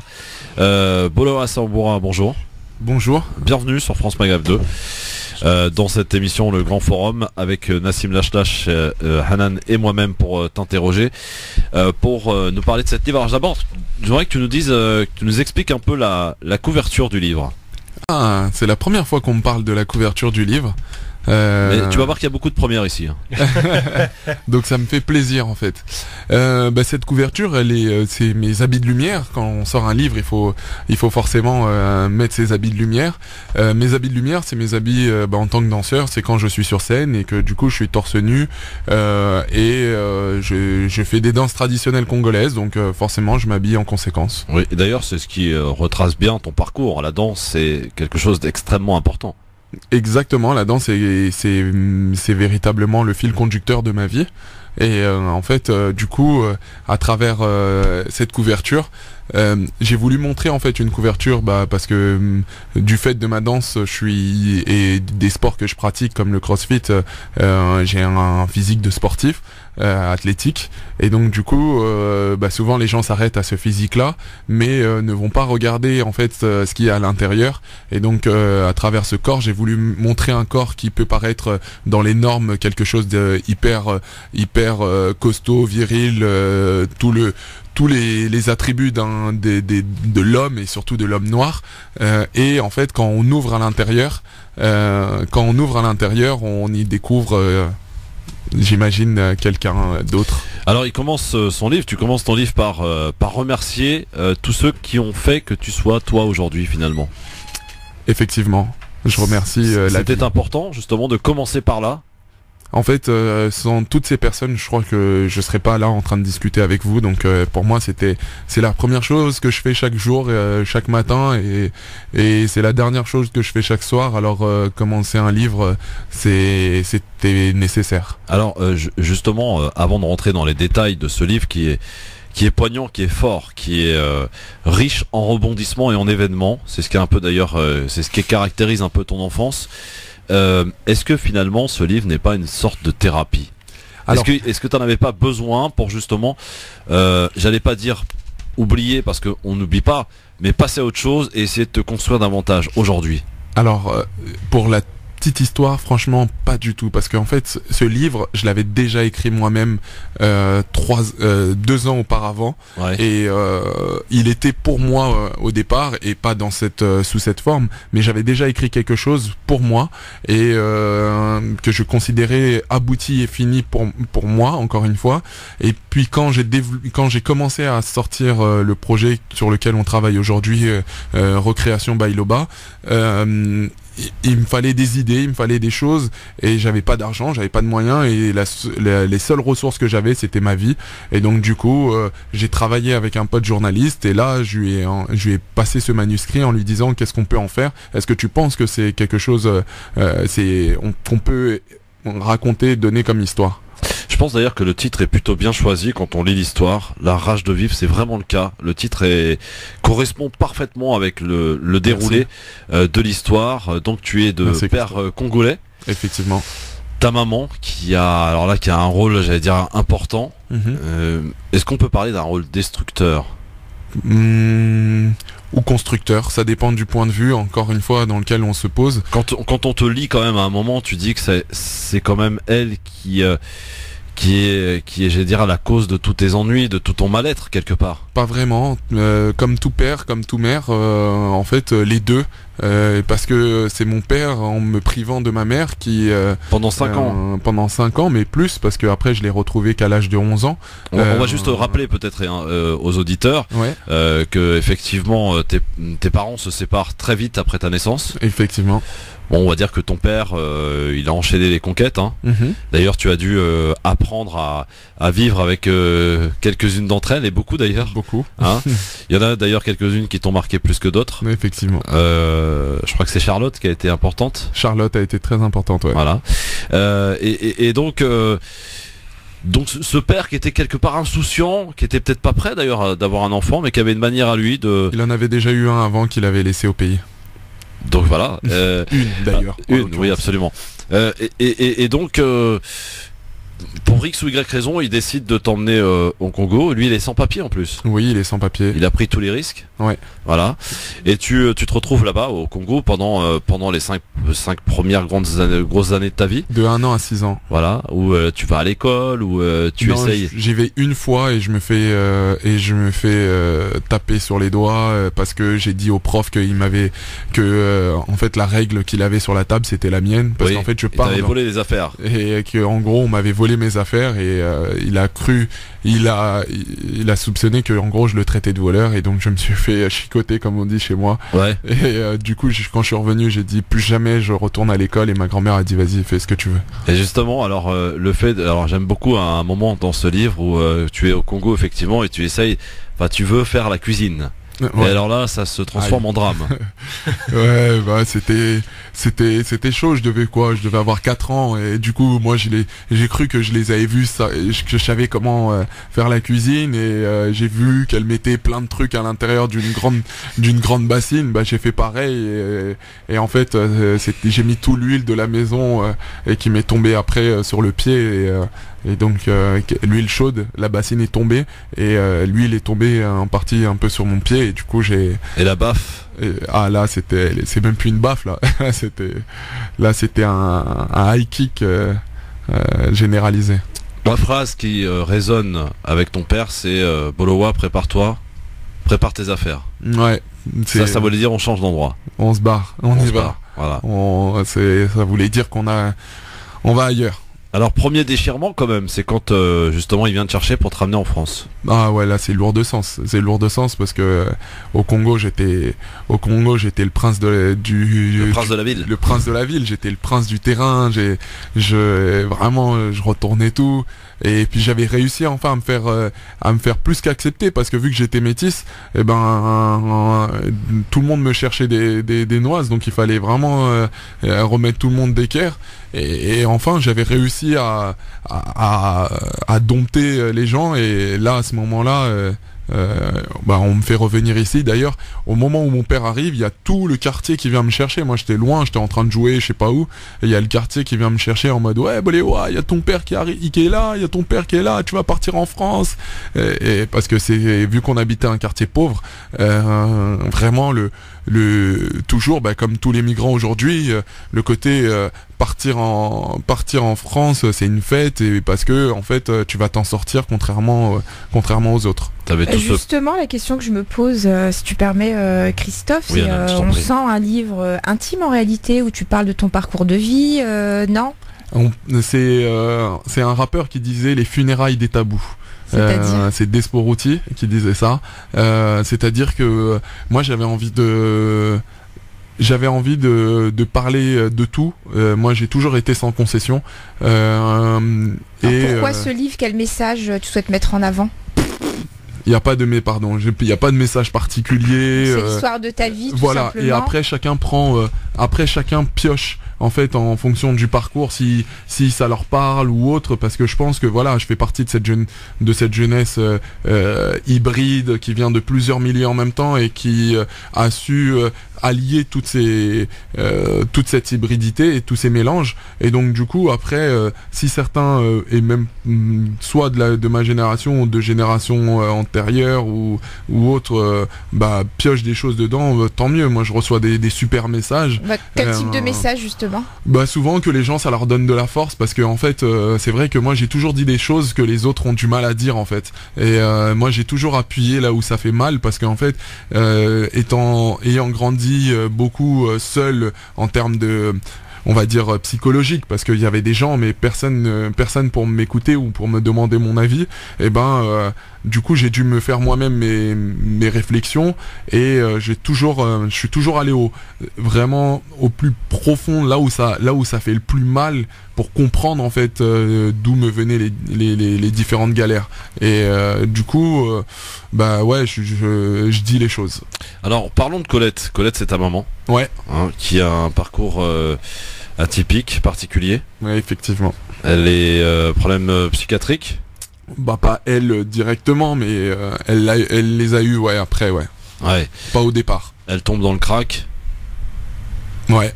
Bolawa Sabourin, bonjour. Bonjour. Bienvenue sur France Maghreb 2. Dans cette émission Le Grand Forum avec Nassim Lashlash, Hanan et moi-même pour t'interroger, pour nous parler de cette livre. Alors d'abord, j'aimerais que tu nous dises, que tu nous expliques un peu la couverture du livre. Ah, c'est la première fois qu'on me parle de la couverture du livre. Mais tu vas voir qu'il y a beaucoup de premières ici. Donc ça me fait plaisir en fait. Cette couverture, c'est mes habits de lumière. Quand on sort un livre, il faut forcément mettre ses habits de lumière. Mes habits de lumière, c'est mes habits en tant que danseur. C'est quand je suis sur scène et que du coup je suis torse nu je fais des danses traditionnelles congolaises. Donc forcément, je m'habille en conséquence. Oui. Et d'ailleurs, c'est ce qui retrace bien ton parcours. La danse, c'est quelque chose d'extrêmement important. Exactement, la danse c'est véritablement le fil conducteur de ma vie. Et en fait, du coup, à travers cette couverture, j'ai voulu montrer en fait une couverture parce que du fait de ma danse et des sports que je pratique comme le crossfit, j'ai un physique de sportif athlétique, et donc du coup souvent les gens s'arrêtent à ce physique là mais ne vont pas regarder en fait ce qu'il y a à l'intérieur. Et donc à travers ce corps, j'ai voulu montrer un corps qui peut paraître dans les normes quelque chose de hyper costaud, viril, tous les attributs de l'homme et surtout de l'homme noir, et en fait quand on ouvre à l'intérieur, on y découvre j'imagine quelqu'un d'autre. Alors tu commences ton livre par remercier tous ceux qui ont fait que tu sois toi aujourd'hui finalement. Effectivement, je remercie C'était important justement de commencer par là. En fait, sans toutes ces personnes, je crois que je serais pas là en train de discuter avec vous. Donc pour moi, c'est la première chose que je fais chaque jour, chaque matin, et c'est la dernière chose que je fais chaque soir. Alors commencer un livre, c'était nécessaire. Alors justement, avant de rentrer dans les détails de ce livre qui est poignant, qui est fort, qui est riche en rebondissements et en événements, c'est ce qui est un peu d'ailleurs, c'est ce qui caractérise un peu ton enfance. Est-ce que finalement ce livre n'est pas une sorte de thérapie? Est-ce que tu n'en avais pas besoin pour justement, j'allais pas dire oublier parce qu'on n'oublie pas, mais passer à autre chose et essayer de te construire davantage aujourd'hui? Alors pour la petite histoire, franchement pas du tout, parce qu'en fait ce livre je l'avais déjà écrit moi-même 2 ans auparavant, et il était pour moi au départ et pas dans sous cette forme, mais j'avais déjà écrit quelque chose pour moi et que je considérais abouti et fini pour moi, encore une fois. Et puis quand j'ai commencé à sortir le projet sur lequel on travaille aujourd'hui, Recréation by Loba, il me fallait des idées, il me fallait des choses, et j'avais pas d'argent, j'avais pas de moyens, et les seules ressources que j'avais, c'était ma vie. Et donc du coup, j'ai travaillé avec un pote journaliste, et là je lui ai passé ce manuscrit en lui disant qu'est-ce qu'on peut en faire. Est-ce que tu penses que c'est quelque chose qu'on peut raconter, donner comme histoire? Je pense d'ailleurs que le titre est plutôt bien choisi quand on lit l'histoire. La rage de vivre, c'est vraiment le cas. Le titre correspond parfaitement avec le déroulé de l'histoire. Donc tu es de père congolais. Effectivement. Ta maman qui a un rôle, j'allais dire, important. Est-ce qu'on peut parler d'un rôle destructeur? Ou constructeur, ça dépend du point de vue, encore une fois, dans lequel on se pose. Quand on te lit quand même à un moment, tu dis que c'est quand même elle qui est, j'allais dire, à la cause de tous tes ennuis, de tout ton mal-être quelque part. Pas vraiment, comme tout père, comme tout mère, en fait les deux, parce que c'est mon père en me privant de ma mère qui pendant 5 ans. Pendant 5 ans, mais plus, parce que après je l'ai retrouvé qu'à l'âge de 11 ans. On va juste rappeler peut-être aux auditeurs que effectivement tes parents se séparent très vite après ta naissance. Effectivement. Bon, on va dire que ton père, il a enchaîné les conquêtes. D'ailleurs, tu as dû apprendre à vivre avec quelques-unes d'entre elles, et beaucoup d'ailleurs. Beaucoup. Il y en a d'ailleurs quelques-unes qui t'ont marqué plus que d'autres. Mais effectivement. Je crois que c'est Charlotte qui a été importante. Charlotte a été très importante, ouais. Voilà. Et donc ce père qui était quelque part insouciant, qui était peut-être pas prêt d'ailleurs d'avoir un enfant, mais qui avait une manière à lui de... Il en avait déjà eu un avant qu'il avait laissé au pays. Donc voilà. Une d'ailleurs. Oui, absolument. Et donc, pour X ou Y raison, il décide de t'emmener au Congo. Lui, il est sans papier en plus. Oui, il est sans papier. Il a pris tous les risques. Ouais. Voilà. Et tu te retrouves là-bas au Congo pendant les 5 premières grosses années de ta vie. De 1 an à 6 ans. Voilà. Où tu vas à l'école, où tu essayes. J'y vais une fois et je me fais taper sur les doigts parce que j'ai dit au prof en fait la règle qu'il avait sur la table c'était la mienne, parce qu'en fait je parle. T'avais volé les affaires. Et que en gros on m'avait volé mes affaires, et il a soupçonné que en gros je le traitais de voleur, et donc je me suis fait chicoter comme on dit chez moi. Ouais. Et du coup quand je suis revenu, j'ai dit plus jamais je retourne à l'école, et ma grand-mère a dit vas-y fais ce que tu veux. Et justement alors j'aime beaucoup un moment dans ce livre où tu es au Congo effectivement et tu veux faire la cuisine. Ouais. Et alors là, ça se transforme en drame. Ouais, bah c'était chaud. Je devais avoir 4 ans, et du coup moi j'ai cru que je les avais vus, que je savais comment faire la cuisine, et j'ai vu qu'elle mettait plein de trucs à l'intérieur d'une grande bassine. Bah j'ai fait pareil, et en fait j'ai mis tout l'huile de la maison et qui m'est tombé après sur le pied, et donc l'huile chaude, la bassine est tombée, et l'huile est tombée en partie un peu sur mon pied, et du coup j'ai... Et la baffe? Là c'est même plus une baffe là. c'était un high kick généralisé. La phrase qui résonne avec ton père, c'est Bolowa, prépare-toi, prépare tes affaires. Ouais. Ça voulait dire on change d'endroit. On se barre, on y va. Voilà. Ça voulait dire on va ailleurs. Alors premier déchirement quand même, c'est quand justement il vient te chercher pour te ramener en France. Ah ouais, là c'est lourd de sens. C'est lourd de sens parce que au Congo j'étais le prince de la ville. Le prince de la ville. J'étais le prince du terrain. Je retournais tout. Et puis j'avais réussi enfin à me faire plus qu'accepter parce que vu que j'étais métisse, tout le monde me cherchait des noises, donc il fallait vraiment remettre tout le monde d'équerre. Et enfin j'avais réussi à dompter les gens, et là à ce moment-là on me fait revenir ici. D'ailleurs, au moment où mon père arrive, il y a tout le quartier qui vient me chercher. Moi j'étais loin, j'étais en train de jouer je sais pas où, et il y a le quartier qui vient me chercher en mode ouais il y a ton père qui est là, il y a ton père qui est là, tu vas partir en France. Et parce que vu qu'on habitait un quartier pauvre, vraiment toujours comme tous les migrants aujourd'hui, le côté partir en France, c'est une fête, et parce que en fait tu vas t'en sortir contrairement aux autres. Justement, la question que je me pose, si tu permets, Christophe, oui, c'est on sent un livre intime en réalité où tu parles de ton parcours de vie, non? C'est un rappeur qui disait les funérailles des tabous. C'est Desporuti qui disait ça. C'est-à-dire que moi j'avais envie de parler de tout. Moi j'ai toujours été sans concession. Pourquoi ce livre? Quel message tu souhaites mettre en avant? Il n'y a pas de message particulier. C'est l'histoire de ta vie, tout voilà. simplement. Et après chacun pioche en fait en fonction du parcours, si ça leur parle ou autre, parce que je pense que voilà, je fais partie de cette jeunesse hybride qui vient de plusieurs milieux en même temps et qui a su allier toute cette hybridité et tous ces mélanges. Et donc du coup après si certains et même soit de ma génération ou de génération antérieure ou autre piochent des choses dedans, tant mieux. Moi je reçois des super messages. Quel type de message justement? Souvent que les gens, ça leur donne de la force, parce que en fait c'est vrai que moi j'ai toujours dit des choses que les autres ont du mal à dire en fait, et moi j'ai toujours appuyé là où ça fait mal, parce qu'en fait ayant grandi beaucoup seul en termes de, on va dire, psychologique, parce qu'il y avait des gens mais personne pour m'écouter ou pour me demander mon avis, et du coup j'ai dû me faire moi-même mes réflexions, et je suis toujours allé vraiment au plus profond, là où ça fait le plus mal, pour comprendre en fait d'où me venaient les différentes galères. Et du coup je dis les choses. Alors parlons de Colette. Colette, c'est ta maman. Ouais. Qui a un parcours atypique, particulier. Ouais, effectivement. Elle est problème psychiatrique. Pas elle directement, mais elle les a eu après, ouais. Ouais. Pas au départ. Elle tombe dans le crack. Ouais.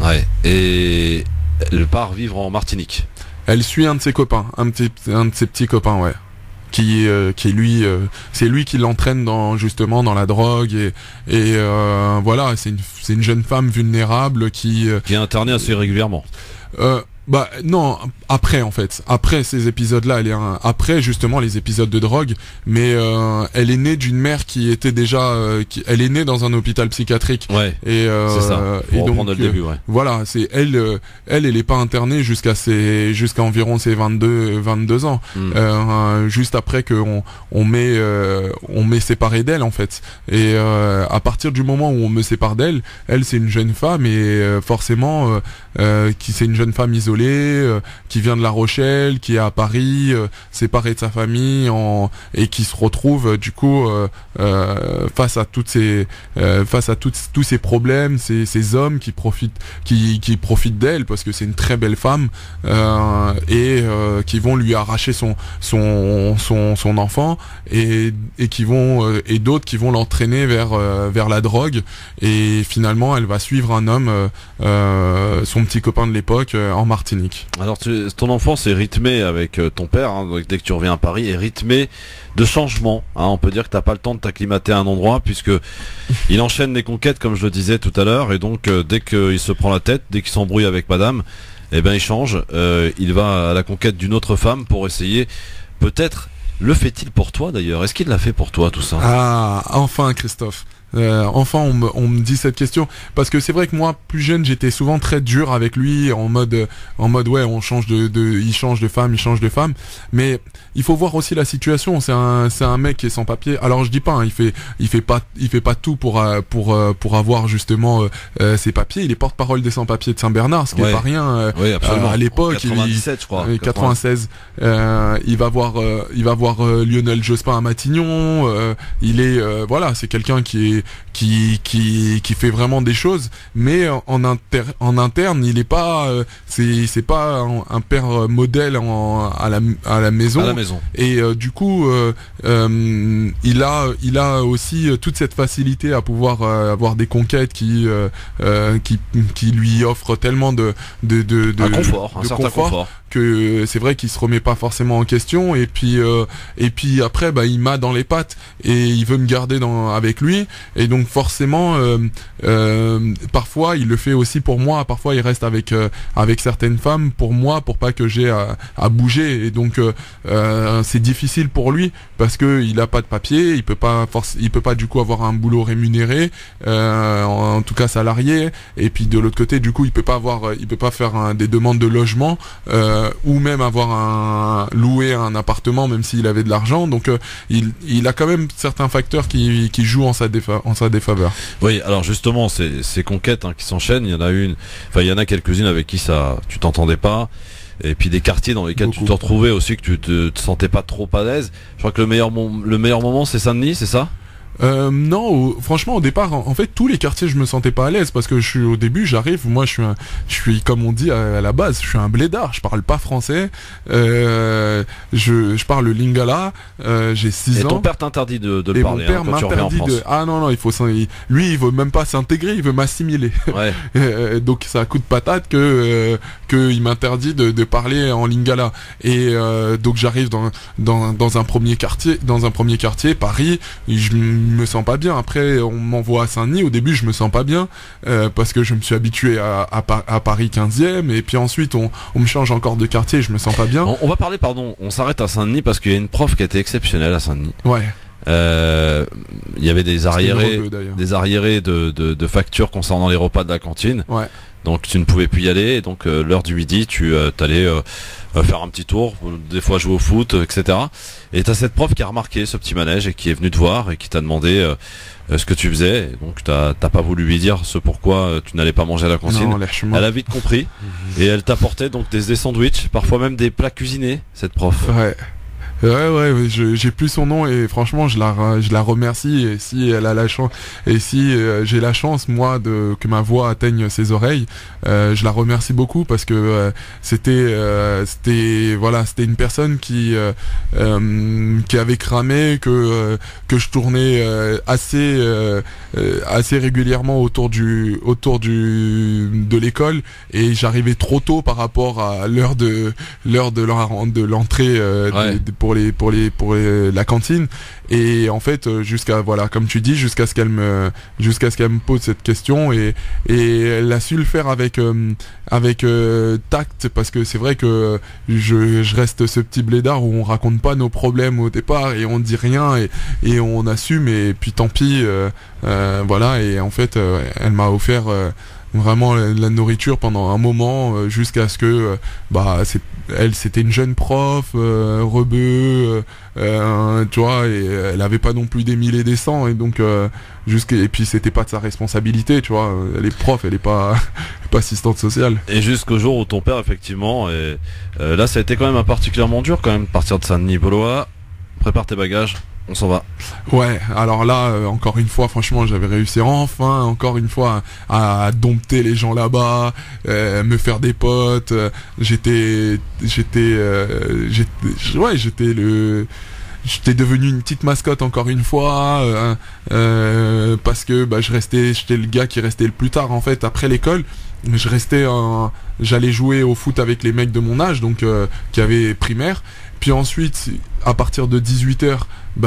Ouais. Et elle part vivre en Martinique. Elle suit un de ses copains, un de ses petits copains, ouais. Qui lui, c'est lui qui l'entraîne justement dans la drogue, et voilà, c'est une jeune femme vulnérable qui est internée assez régulièrement. Non, après en fait, après ces épisodes-là, après justement les épisodes de drogue, mais elle est née d'une mère qui était déjà, elle est née dans un hôpital psychiatrique. Ouais. Et c'est ça. Pour reprendre le début, ouais. Voilà, c'est elle est pas internée jusqu'à environ ses 22 ans. Juste après que on m'est séparé d'elle en fait. Et à partir du moment où on me sépare d'elle, elle c'est une jeune femme, et forcément c'est une jeune femme isolée, qui vient de La Rochelle, qui est à Paris, séparée de sa famille, et qui se retrouve du coup face à tous ces problèmes, ces hommes qui profitent d'elle, parce que c'est une très belle femme, et qui vont lui arracher son enfant, et d'autres qui vont l'entraîner vers la drogue, et finalement elle va suivre un homme, son petit copain de l'époque, en Martinique. Alors ton enfance est rythmée avec ton père, dès que tu reviens à Paris, est rythmée de changements. On peut dire que t'as pas le temps de t'acclimater à un endroit, puisque il enchaîne les conquêtes, comme je le disais tout à l'heure, et donc dès qu'il se prend la tête, dès qu'il s'embrouille avec madame, il change, il va à la conquête d'une autre femme pour essayer, peut-être, le fait-il pour toi d'ailleurs? Est-ce qu'il l'a fait pour toi tout ça? Ah, enfin Christophe. enfant on me dit cette question, parce que c'est vrai que moi plus jeune j'étais souvent très dur avec lui en mode ouais, il change de femme, mais il faut voir aussi la situation. C'est un mec qui est sans papier. Alors je dis pas, hein, il fait pas tout pour avoir justement ses papiers. Il est porte-parole des sans-papiers de Saint-Bernard, ce qui est pas rien. À l'époque, 97 je crois. 96. Il va voir Lionel Jospin à Matignon. Il est voilà, c'est quelqu'un qui fait vraiment des choses, mais en interne, il est pas c'est pas un père modèle à la maison. Et du coup il a aussi toute cette facilité à pouvoir avoir des conquêtes qui lui offrent tellement de confort que c'est vrai qu'il se remet pas forcément en question, et puis après il m'a dans les pattes et il veut me garder avec lui, et donc forcément parfois il le fait aussi pour moi, parfois il reste avec certaines femmes pour moi, pour pas que j'ai à bouger, et donc c'est difficile pour lui parce que il a pas de papier, il peut pas du coup avoir un boulot rémunéré, en tout cas salarié, et puis de l'autre côté du coup il peut pas faire des demandes de logement, ou même louer un appartement même s'il avait de l'argent, donc il a quand même certains facteurs qui jouent en sa défaveur. Oui, alors justement ces conquêtes qui s'enchaînent, il y en a quelques-unes avec qui tu t'entendais pas, et puis des quartiers dans lesquels tu te retrouvais aussi, que tu te sentais pas trop à l'aise. Je crois que le meilleur moment c'est Saint-Denis, c'est ça? Non, franchement au départ, en fait tous les quartiers je me sentais pas à l'aise, parce que au début j'arrive, moi je suis comme on dit à la base, je suis un blédard, je parle pas français, je parle le lingala, j'ai 6 ans. Et ton père t'interdit de le parler, mon père m'interdit non, lui il veut même pas s'intégrer, il veut m'assimiler. Ouais. Donc c'est un coup de patate que il m'interdit de parler en lingala, et donc j'arrive dans un premier quartier, Paris, je me sens pas bien. Après on m'envoie à Saint-Denis, au début je me sens pas bien parce que je me suis habitué à Paris 15e, et puis ensuite on me change encore de quartier, je me sens pas bien. On va parler, on s'arrête à Saint-Denis parce qu'il y a une prof qui a été exceptionnelle à Saint-Denis. Ouais. Il y avait des arriérés de factures concernant les repas de la cantine. Ouais. Donc tu ne pouvais plus y aller, et donc l'heure du midi tu t'allais faire un petit tour, des fois jouer au foot, etc. Et t'as cette prof qui a remarqué ce petit manège et qui est venue te voir et qui t'a demandé ce que tu faisais. Et donc t'as pas voulu lui dire ce pourquoi tu n'allais pas manger à la cantine. Non, elle a vite compris et elle t'apportait donc des sandwichs, parfois même des plats cuisinés, cette prof. Ouais. Ouais, j'ai plus son nom, et franchement je la remercie, et si elle a la chance, et si j'ai la chance moi que ma voix atteigne ses oreilles, je la remercie beaucoup, parce que c'était une personne qui avait cramé, que je tournais assez régulièrement autour de l'école, et j'arrivais trop tôt par rapport à l'heure de l'entrée pour la cantine, et en fait comme tu dis, jusqu'à ce qu'elle me pose cette question, et elle a su le faire avec tact, parce que c'est vrai que je reste ce petit blédard où on raconte pas nos problèmes au départ, et on dit rien, et on assume, et puis tant pis, et en fait elle m'a offert vraiment la nourriture pendant un moment, jusqu'à ce que c'était une jeune prof, rebeu, tu vois, et elle avait pas non plus des mille et des cents, et donc et puis c'était pas de sa responsabilité, tu vois, elle est prof, elle est pas assistante sociale. Et jusqu'au jour où ton père, effectivement, et là ça a été quand même particulièrement dur quand même, partir de Saint-Denis. Poloa, prépare tes bagages, on s'en va. Ouais, alors là, encore une fois, franchement, j'avais réussi enfin, encore une fois, à dompter les gens là-bas, me faire des potes. J'étais devenu une petite mascotte encore une fois, parce que j'étais le gars qui restait le plus tard en fait après l'école. J'allais jouer au foot avec les mecs de mon âge, donc qui avaient primaire. Puis ensuite, à partir de 18h,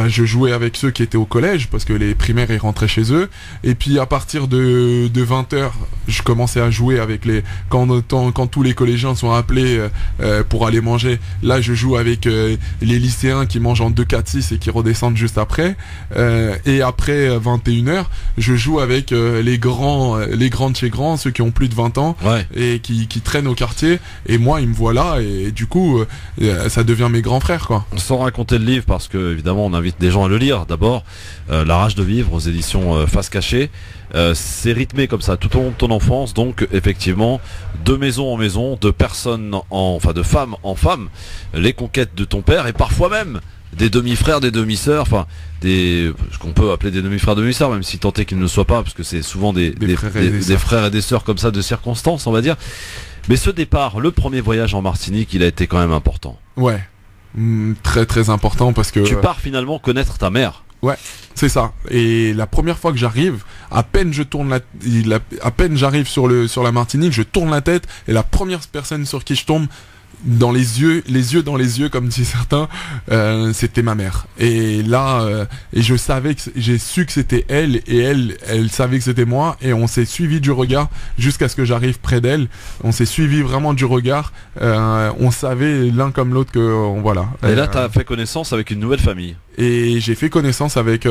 je jouais avec ceux qui étaient au collège parce que les primaires ils rentraient chez eux. Et puis à partir de 20h, je commençais à jouer avec quand tous les collégiens sont appelés pour aller manger. Là, je joue avec les lycéens qui mangent en 2-4-6 et qui redescendent juste après. Et après 21h, je joue avec les grands de chez grands, ceux qui ont plus de 20 ans et qui traînent au quartier. Et moi, ils me voient là et du coup, ça devient mes grands frères, quoi. Sans raconter le livre, parce que évidemment, on invite des gens à le lire. D'abord, La rage de vivre aux éditions Face Cachée. C'est rythmé comme ça tout au long de ton enfance, donc effectivement de maison en maison, de femmes en femmes, les conquêtes de ton père et parfois même des demi-frères, des demi-sœurs, ce qu'on peut appeler des demi-frères, demi-sœurs, même si tant est qu'ils ne le soient pas, parce que c'est souvent des frères et des sœurs comme ça de circonstances, on va dire. Mais ce départ, le premier voyage en Martinique, il a été quand même important. Ouais, très très important parce que... Tu pars finalement connaître ta mère. Ouais, c'est ça. Et la première fois que j'arrive, à peine j'arrive sur la Martinique, je tourne la tête et la première personne sur qui je tombe, dans les yeux dans les yeux comme disent certains, c'était ma mère. Et là et j'ai su que c'était elle et elle savait que c'était moi et on s'est suivi du regard jusqu'à ce que j'arrive près d'elle. On s'est suivi vraiment du regard, on savait l'un comme l'autre que voilà. Et là t'as fait connaissance avec une nouvelle famille. Et j'ai fait connaissance avec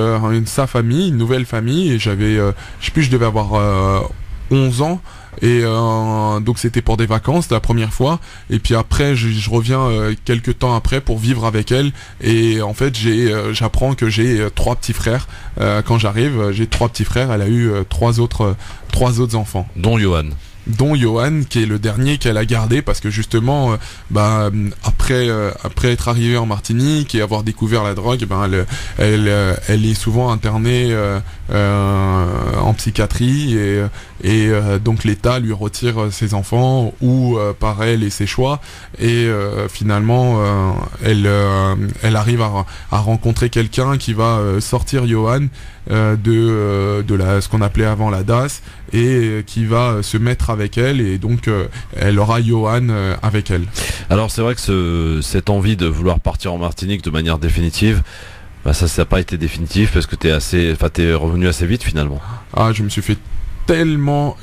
sa famille, une nouvelle famille et j'avais je devais avoir 11 ans. Et donc c'était pour des vacances la première fois et puis après je reviens quelques temps après pour vivre avec elle et en fait j'apprends que j'ai 3 petits frères. Quand j'arrive, j'ai 3 petits frères. Elle a eu 3 autres enfants, dont Johan, qui est le dernier qu'elle a gardé parce que justement après être arrivée en Martinique et avoir découvert la drogue, elle est souvent internée en psychiatrie et donc l'État lui retire ses enfants ou par elle et ses choix et finalement elle arrive à rencontrer quelqu'un qui va sortir Johan de ce qu'on appelait avant la DAS et qui va se mettre avec elle et donc elle aura Johan avec elle. Alors c'est vrai que cette envie de vouloir partir en Martinique de manière définitive, ça n'a pas été définitif parce que t'es revenu assez vite finalement. Ah, je me suis fait tellement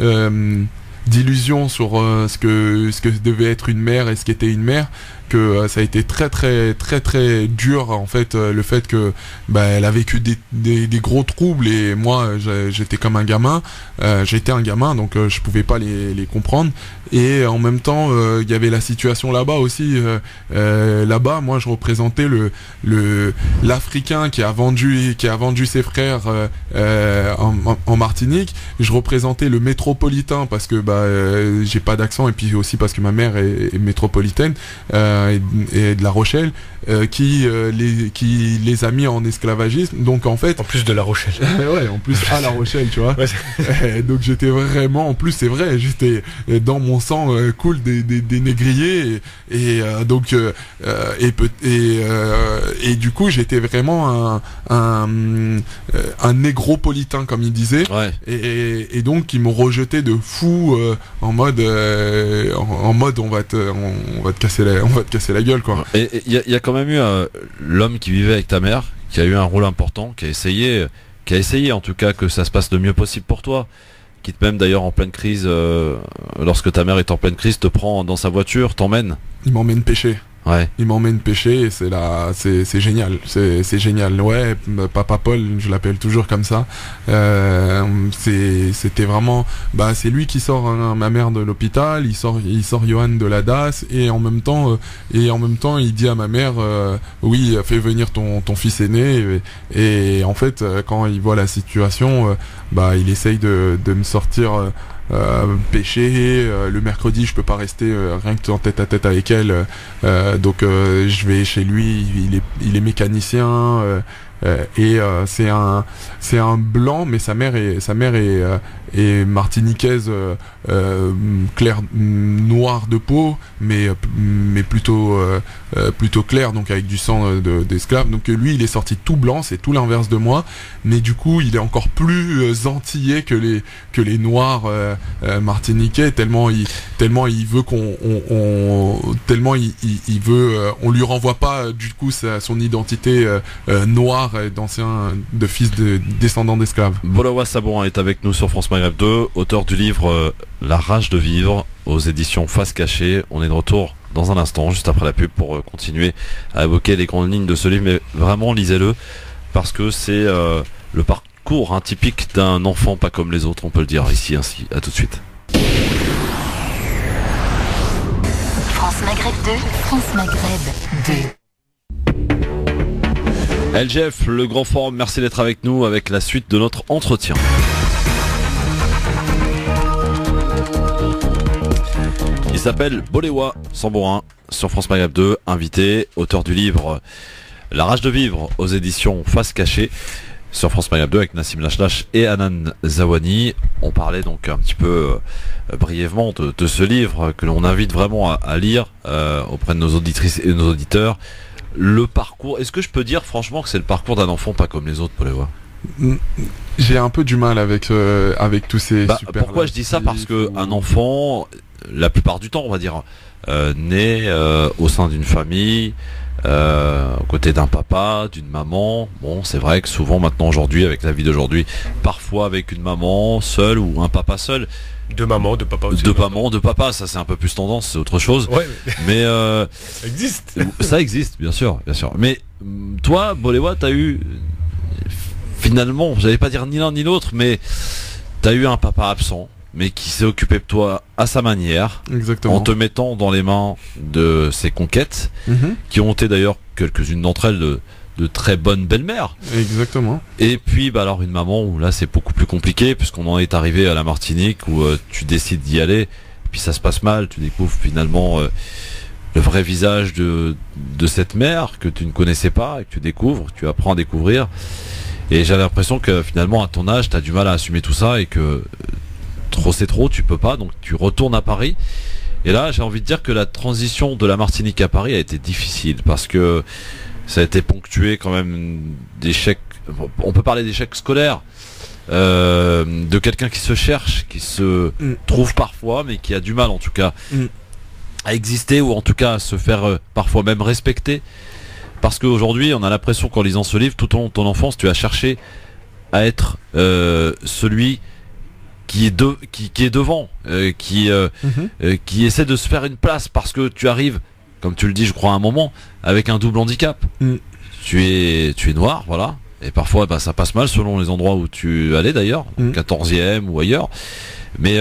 d'illusions sur ce que devait être une mère et ce qu'était une mère que ça a été très très très très dur en fait, le fait que elle a vécu des gros troubles et moi j'étais comme un gamin, j'étais un gamin donc je pouvais pas les comprendre et en même temps il y avait la situation là-bas aussi, là-bas moi je représentais l'Africain qui a vendu ses frères en Martinique, je représentais le métropolitain parce que j'ai pas d'accent et puis aussi parce que ma mère est métropolitaine et de La Rochelle qui les a mis en esclavagisme donc en fait en plus de La Rochelle ouais en plus à La Rochelle tu vois donc j'étais vraiment en plus c'est vrai j'étais dans mon sang coule des négriers et donc et du coup j'étais vraiment un négropolitain comme il disait et donc ils m'ont rejeté de fou en mode on va te casser la gueule quoi. Et il y a quand même eu l'homme qui vivait avec ta mère qui a eu un rôle important, qui a essayé en tout cas que ça se passe le mieux possible pour toi, qui même d'ailleurs en pleine crise, lorsque ta mère est en pleine crise, te prend dans sa voiture, t'emmène. Il m'emmène pêcher. Ouais. Il m'emmène pêcher et c'est génial, c'est génial. Ouais, Papa Paul, je l'appelle toujours comme ça. C'était vraiment, c'est lui qui sort ma mère de l'hôpital, il sort Johan de la DAS et en même temps il dit à ma mère, oui, fais venir ton fils aîné et en fait quand il voit la situation, il essaye de me sortir. Pêcher le mercredi je peux pas rester rien que en tête à tête avec elle donc je vais chez lui, il est mécanicien c'est un blanc, mais sa mère est martiniquaise, claire, noire de peau, mais plutôt claire, donc avec du sang d'esclave. Donc lui, il est sorti tout blanc, c'est tout l'inverse de moi, mais du coup, il est encore plus antillais que les noirs martiniquais, tellement il veut on lui renvoie pas du coup son identité noire de fils de descendants d'esclaves. Bolawa Sabourin est avec nous sur France Maghreb 2, auteur du livre La rage de vivre aux éditions Face Cachée. On est de retour dans un instant, juste après la pub, pour continuer à évoquer les grandes lignes de ce livre, mais vraiment lisez-le parce que c'est le parcours typique d'un enfant pas comme les autres, on peut le dire ici ainsi. À tout de suite. France Maghreb 2, France Maghreb 2. LGF, le grand forum, merci d'être avec nous avec la suite de notre entretien. Il s'appelle Bolawa Sabourin sur France Maghreb 2, invité, auteur du livre La rage de vivre aux éditions Face Cachée sur France Maghreb 2 avec Nassim Lachlache et Hanan Zawani. On parlait donc un petit peu brièvement de ce livre que l'on invite vraiment à lire auprès de nos auditrices et de nos auditeurs. Le parcours, est-ce que je peux dire franchement que c'est le parcours d'un enfant pas comme les autres, Bolawa? J'ai un peu du mal avec tous ces super. Pourquoi je dis ça? Parce que un enfant, la plupart du temps, on va dire, né au sein d'une famille, aux côtés d'un papa, d'une maman. Bon, c'est vrai que souvent maintenant aujourd'hui, avec la vie d'aujourd'hui, parfois avec une maman seule ou un papa seul. De maman, de papa aussi. De maman, de papa, ça c'est un peu plus tendance, c'est autre chose. Ouais, mais ça existe. Ça existe, bien sûr, bien sûr. Mais toi, Bolawa, t'as eu finalement, j'allais pas dire ni l'un ni l'autre, mais t'as eu un papa absent, mais qui s'est occupé de toi à sa manière. Exactement. En te mettant dans les mains de ses conquêtes, qui ont été d'ailleurs quelques-unes d'entre elles de très bonnes belles-mères. Exactement. Et puis alors une maman où là c'est beaucoup plus compliqué puisqu'on en est arrivé à la Martinique où tu décides d'y aller, puis ça se passe mal, tu découvres finalement le vrai visage de cette mère que tu ne connaissais pas et que tu découvres, tu apprends à découvrir. Et j'avais l'impression que finalement à ton âge t'as du mal à assumer tout ça et que trop c'est trop, tu peux pas, donc tu retournes à Paris. Et là j'ai envie de dire que la transition de la Martinique à Paris a été difficile parce que ça a été ponctué quand même d'échecs. On peut parler d'échecs scolaires, de quelqu'un qui se cherche, qui se trouve parfois, mais qui a du mal en tout cas à exister ou en tout cas à se faire parfois même respecter. Parce qu'aujourd'hui, on a l'impression qu'en lisant ce livre, tout au long de ton enfance, tu as cherché à être celui qui est devant, qui essaie de se faire une place parce que tu arrives, comme tu le dis, je crois à un moment, avec un double handicap. Tu es noir, voilà. Et parfois, ça passe mal selon les endroits où tu allais d'ailleurs, 14e ou ailleurs. Mais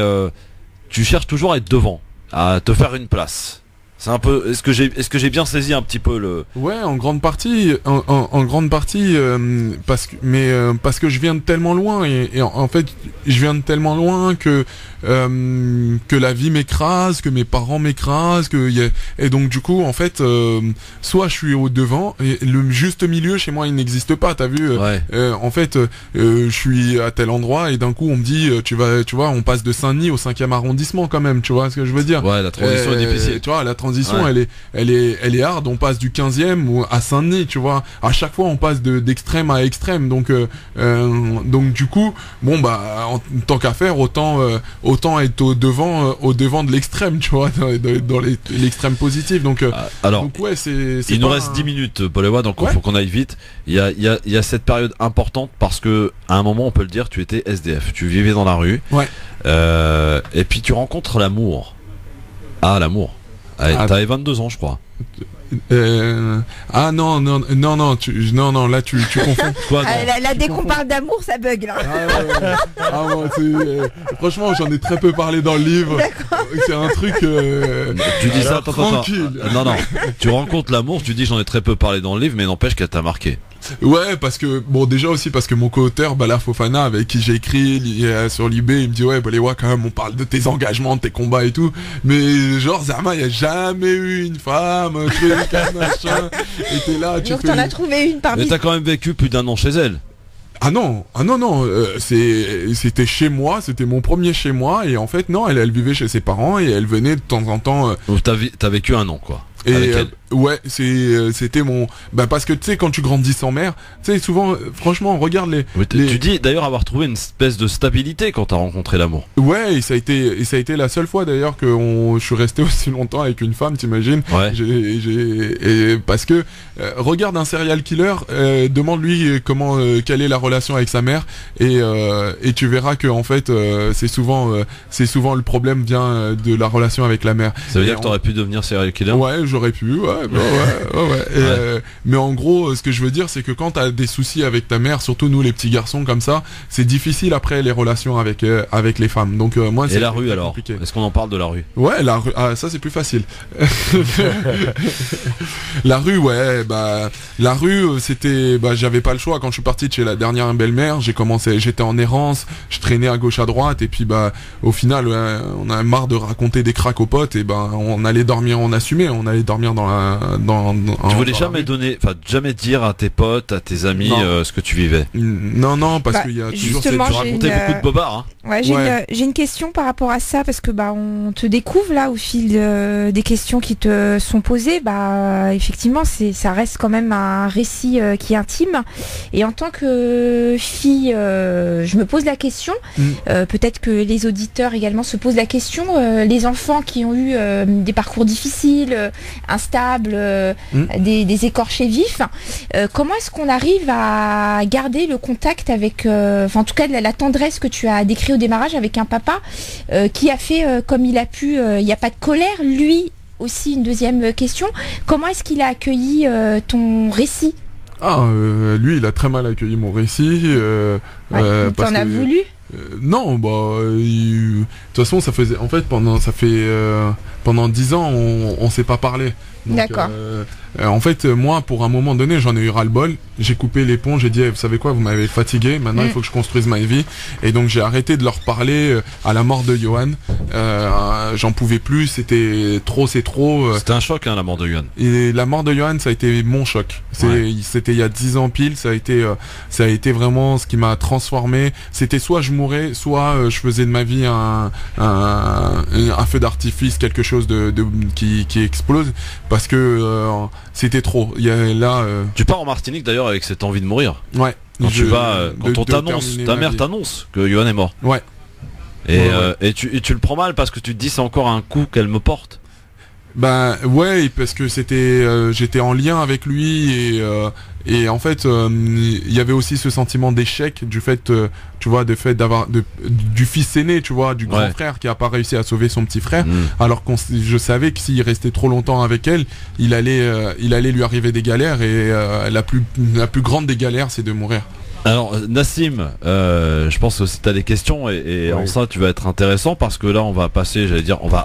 tu cherches toujours à être devant, à te faire une place. C'est un peu. Est-ce que j'ai bien saisi un petit peu le. Ouais, en grande partie, parce que je viens de tellement loin et en fait, je viens de tellement loin que la vie m'écrase, que mes parents m'écrasent, et donc du coup, en fait, soit je suis au devant et le juste milieu chez moi il n'existe pas. T'as vu? En fait, je suis à tel endroit et d'un coup on me dit tu vois, on passe de Saint-Denis au 5e arrondissement quand même. Tu vois ce que je veux dire? Ouais, la transition est difficile. Tu vois, la transition elle est hard. On passe du 15e ou à Saint-Denis, tu vois. À chaque fois on passe d'extrême à extrême. Donc du coup, bon en tant qu'à faire, autant être au devant de l'extrême, tu vois, dans l'extrême positif. Donc ouais, il nous reste 10 minutes, Bolawa, donc il faut qu'on aille vite. Il y a cette période importante parce que à un moment on peut le dire, tu étais SDF, tu vivais dans la rue. Et puis tu rencontres l'amour. L'amour. T'avais 22 ans, je crois. Non, là tu confonds. Quoi, là, dès qu'on parle d'amour, ça bug là. Franchement, j'en ai très peu parlé dans le livre. C'est un truc. Tu dis ça, tranquille. Non, tu rencontres l'amour, tu dis j'en ai très peu parlé dans le livre, mais n'empêche qu'elle t'a marqué. Ouais, parce que bon, déjà aussi parce que mon co-auteur Bala Fofana, avec qui j'ai écrit sur Libé, il me dit ouais, Bolewa, quand même, on parle de tes engagements, de tes combats et tout, mais genre Zama, il y a jamais eu une femme, truc, machin, et t'es là, tu donc t'en as trouvé une parmi. Mais t'as quand même vécu plus d'1 an chez elle. Ah non, c'était chez moi, c'était mon premier chez moi, et en fait non, elle vivait chez ses parents et elle venait de temps en temps. Donc t'as vécu 1 an quoi. Et ouais, c'était mon parce que tu sais quand tu grandis sans mère, tu sais souvent franchement regarde les tu dis d'ailleurs avoir trouvé une espèce de stabilité quand t'as rencontré l'amour. Ouais, et ça a été la seule fois d'ailleurs que je suis resté aussi longtemps avec une femme, t'imagines. Ouais. Parce que regarde un serial killer, demande-lui quelle est la relation avec sa mère et tu verras que en fait c'est souvent le problème vient de la relation avec la mère. Ça veut dire que t'aurais pu devenir serial killer. Ouais, j'aurais pu, ouais. Mais en gros, ce que je veux dire, c'est que quand t'as des soucis avec ta mère, surtout nous les petits garçons comme ça, c'est difficile après les relations avec les femmes. Donc moi, et la rue alors compliqué. Est-ce qu'on en parle de la rue? Ouais, la rue, ça c'est plus facile. La rue, ouais, la rue, c'était, j'avais pas le choix. Quand je suis parti de chez la dernière belle-mère, j'étais en errance, je traînais à gauche à droite, et puis au final, on a marre de raconter des cracks aux potes, et on allait dormir, on assumait, on allait dormir tu voulais jamais jamais dire à tes potes, à tes amis ce que tu vivais. Non, parce qu'il y a toujours tu racontais beaucoup de bobards. Hein. Ouais, j'ai une question par rapport à ça parce que on te découvre là au fil des questions qui te sont posées. Effectivement, ça reste quand même un récit qui est intime. Et en tant que fille, je me pose la question. Peut-être que les auditeurs également se posent la question. Les enfants qui ont eu des parcours difficiles, instables, des écorchés vifs. Comment est-ce qu'on arrive à garder le contact avec, en tout cas la tendresse que tu as décrit au démarrage avec un papa qui a fait comme il a pu, il n'y a pas de colère, lui aussi. Une deuxième question, comment est-ce qu'il a accueilli ton récit? Lui il a très mal accueilli mon récit. T'en as voulu? Non, de toute façon, pendant 10 ans, on s'est pas parlé. Donc, d'accord. En fait, moi, pour un moment donné, j'en ai eu ras-le-bol. J'ai coupé les ponts. J'ai dit, vous savez quoi, vous m'avez fatigué. Maintenant, il faut que je construise ma vie. Et donc, j'ai arrêté de leur parler à la mort de Johan. J'en pouvais plus. C'était trop, c'est trop. C'était un choc, la mort de Johan. Et la mort de Johan, ça a été mon choc. C'était il y a 10 ans pile. Ça a été vraiment ce qui m'a transformé. C'était soit je mourais, soit je faisais de ma vie un feu d'artifice, quelque chose qui explose. Parce que c'était trop. Tu pars en Martinique d'ailleurs avec cette envie de mourir. Ouais. Quand on t'annonce, ta mère t'annonce que Johan est mort. Ouais. Et tu le prends mal parce que tu te dis c'est encore un coup qu'elle me porte. Ouais, parce que j'étais en lien avec lui et en fait il y avait aussi ce sentiment d'échec du fait tu vois d'avoir du fils aîné, tu vois, du grand frère qui a pas réussi à sauver son petit frère, alors je savais que s'il restait trop longtemps avec elle, il allait lui arriver des galères et la plus grande des galères c'est de mourir. Alors Nassim, je pense que si tu as des questions et en ça tu vas être intéressant parce que là on va passer,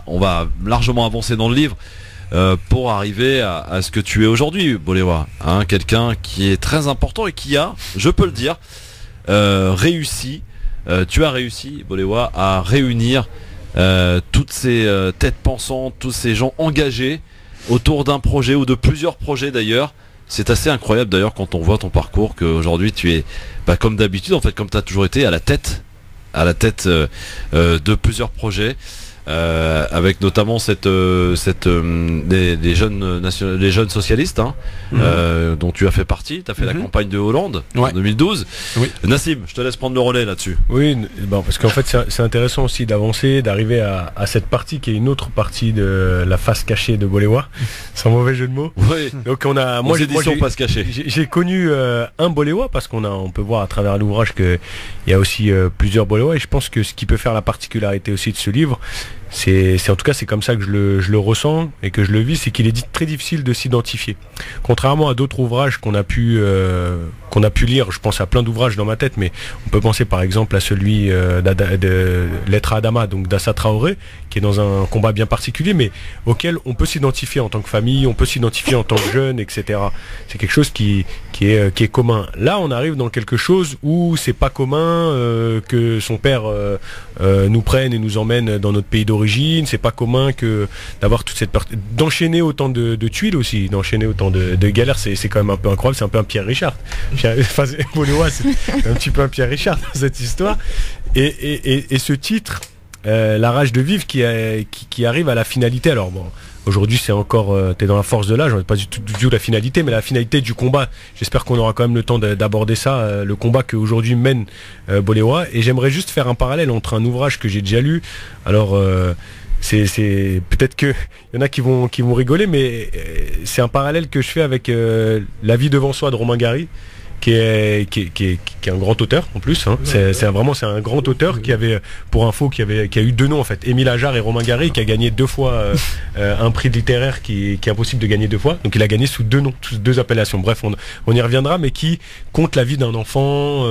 on va largement avancer dans le livre pour arriver à ce que tu es aujourd'hui, Bolewa, quelqu'un qui est très important et qui a, je peux le dire, réussi. Tu as réussi, Bolewa, à réunir toutes ces têtes pensantes, tous ces gens engagés autour d'un projet ou de plusieurs projets d'ailleurs. C'est assez incroyable d'ailleurs quand on voit ton parcours qu'aujourd'hui tu es comme d'habitude, en fait comme tu as toujours été à la tête de plusieurs projets avec notamment les jeunes socialistes dont tu as fait partie. Tu as fait la campagne de Hollande en 2012. Oui. Nassim, je te laisse prendre le relais là-dessus. Oui, parce qu'en fait c'est intéressant aussi d'avancer, d'arriver à cette partie qui est une autre partie de la face cachée de Bolewa, sans mauvais jeu de mots. Oui. Donc j'ai connu un Bolewa parce on peut voir à travers l'ouvrage qu'il y a aussi plusieurs Bolewa, et je pense que ce qui peut faire la particularité aussi de ce livre, en tout cas c'est comme ça que je le ressens et que je le vis, c'est qu'il est très difficile de s'identifier. Contrairement à d'autres ouvrages qu'on a pu lire, je pense à plein d'ouvrages dans ma tête, mais on peut penser par exemple à celui de Lettre à Adama, donc d'Assa Traoré, qui est dans un combat bien particulier, mais auquel on peut s'identifier en tant que famille, on peut s'identifier en tant que jeune, etc. C'est quelque chose qui est commun. Là, on arrive dans quelque chose où c'est pas commun que son père nous prenne et nous emmène dans notre pays d'origine. C'est pas commun que d'avoir toute cette partie, d'enchaîner autant de tuiles aussi, d'enchaîner autant de galères. C'est quand même un peu incroyable. C'est un peu un Pierre Richard. Boléwa, c'est un petit peu un Pierre Richard dans cette histoire. Et ce titre, La rage de vivre, qui arrive à la finalité. Alors bon, aujourd'hui c'est encore, t'es dans la force de l'âge, on n'est pas du tout la finalité, mais la finalité du combat. J'espère qu'on aura quand même le temps d'aborder ça, le combat qu'aujourd'hui mène Boléwa. Et j'aimerais juste faire un parallèle entre un ouvrage que j'ai déjà lu. Alors c'est peut-être que il y en a qui vont rigoler, mais c'est un parallèle que je fais avec La vie devant soi de Romain Gary, qui est un grand auteur en plus, hein. C'est un grand auteur qui avait, pour info, qui a eu 2 noms en fait, Émile Ajar et Romain Gary, qui a gagné 2 fois un prix littéraire qui est impossible de gagner 2 fois. Donc il a gagné sous 2 noms, sous 2 appellations. Bref, on y reviendra, mais qui compte la vie d'un enfant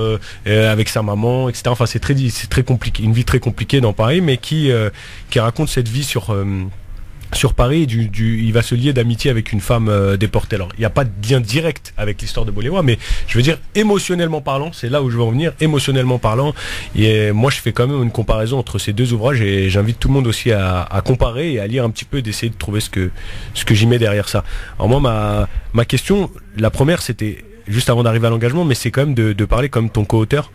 avec sa maman, etc. Enfin c'est très compliqué, une vie très compliquée dans Paris, mais qui raconte cette vie sur Paris. Il va se lier d'amitié avec une femme déportée. Alors il n'y a pas de lien direct avec l'histoire de Boléwa, mais je veux dire émotionnellement parlant, c'est là où je veux en venir, émotionnellement parlant. Et moi je fais quand même une comparaison entre ces 2 ouvrages, et j'invite tout le monde aussi à comparer et à lire un petit peu, d'essayer de trouver ce que j'y mets derrière ça. Alors moi ma question, la première, c'était juste avant d'arriver à l'engagement, mais c'est quand même de parler comme ton co-auteur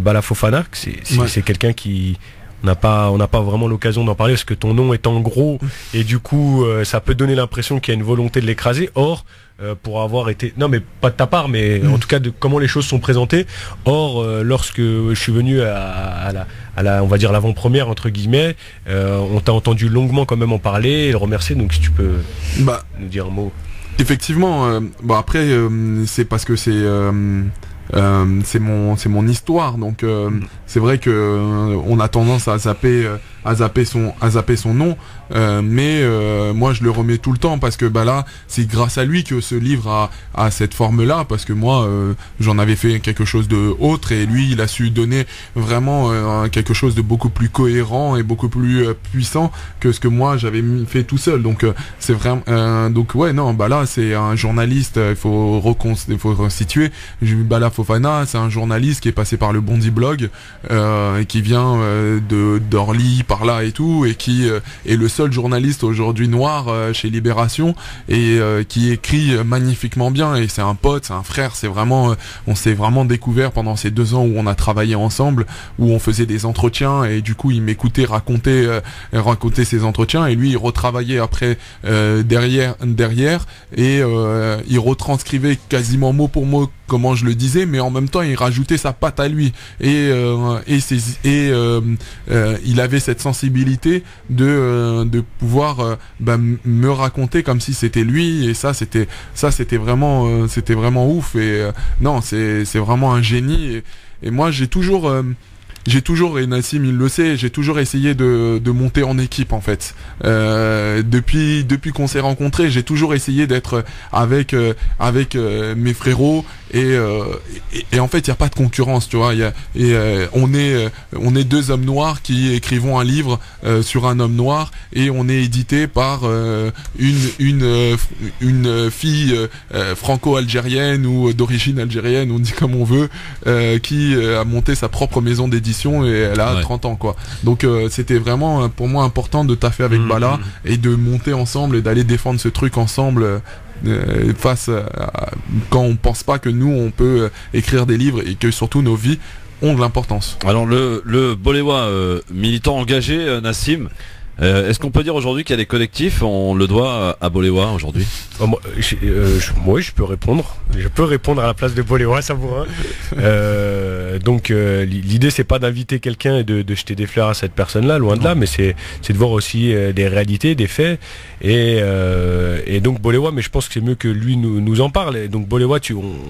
Bala Fofana. C'est quelqu'un qui... On n'a pas vraiment l'occasion d'en parler parce que ton nom est en gros, et du coup ça peut donner l'impression qu'il y a une volonté de l'écraser. Or pour avoir été, non mais pas de ta part, mais en tout cas de comment les choses sont présentées. Or lorsque je suis venu à la on va dire l'avant-première entre guillemets, on t'a entendu longuement quand même en parler et le remercier. Donc si tu peux nous dire un mot. Effectivement, après c'est parce que c'est mon histoire, donc c'est vrai que on a tendance à zapper son nom, mais moi je le remets tout le temps parce que là c'est grâce à lui que ce livre a cette forme là, parce que moi j'en avais fait quelque chose de autre et lui il a su donner vraiment quelque chose de beaucoup plus cohérent et beaucoup plus puissant que ce que moi j'avais fait tout seul. Donc c'est vraiment donc ouais, non, là c'est un journaliste, il faut reconstituer. Bala Fofana, c'est un journaliste qui est passé par le Bondi Blog et qui vient d'Orly par là et tout, et qui est le seul journaliste aujourd'hui noir chez Libération, et qui écrit magnifiquement bien, et c'est un pote, c'est un frère, c'est vraiment on s'est vraiment découvert pendant ces 2 ans où on a travaillé ensemble, où on faisait des entretiens, et du coup il m'écoutait raconter ses entretiens, et lui il retravaillait après derrière et il retranscrivait quasiment mot pour mot comment je le disais, mais en même temps il rajoutait sa patte à lui, et il avait cette sensibilité de pouvoir me raconter comme si c'était lui, et ça c'était vraiment ouf, et non, c'est vraiment un génie, et moi j'ai toujours, et Nassim il le sait, j'ai toujours essayé de monter en équipe en fait. Depuis qu'on s'est rencontrés, j'ai toujours essayé d'être avec mes frérots, et en fait il y a pas de concurrence, tu vois. On est 2 hommes noirs qui écrivons un livre sur un homme noir, et on est édité par une fille franco-algérienne ou d'origine algérienne, on dit comme on veut, qui a monté sa propre maison d'édition, et elle a 30 ans quoi. Donc c'était vraiment pour moi important de taffer avec Bala et de monter ensemble et d'aller défendre ce truc ensemble, face à, quand on pense pas que nous on peut écrire des livres, et que surtout nos vies ont de l'importance. Alors le Boléwa militant engagé, Nassim, est-ce qu'on peut dire aujourd'hui qu'il y a des collectifs, on le doit à Boléwa aujourd'hui? Moi je peux répondre. Je peux répondre à la place de Boléwa, Sabourin. Donc l'idée c'est pas d'inviter quelqu'un et de jeter des fleurs à cette personne-là, loin de là, mais c'est de voir aussi des réalités, des faits, et donc Boléwa, mais je pense que c'est mieux que lui nous en parle. Et donc Boléwa,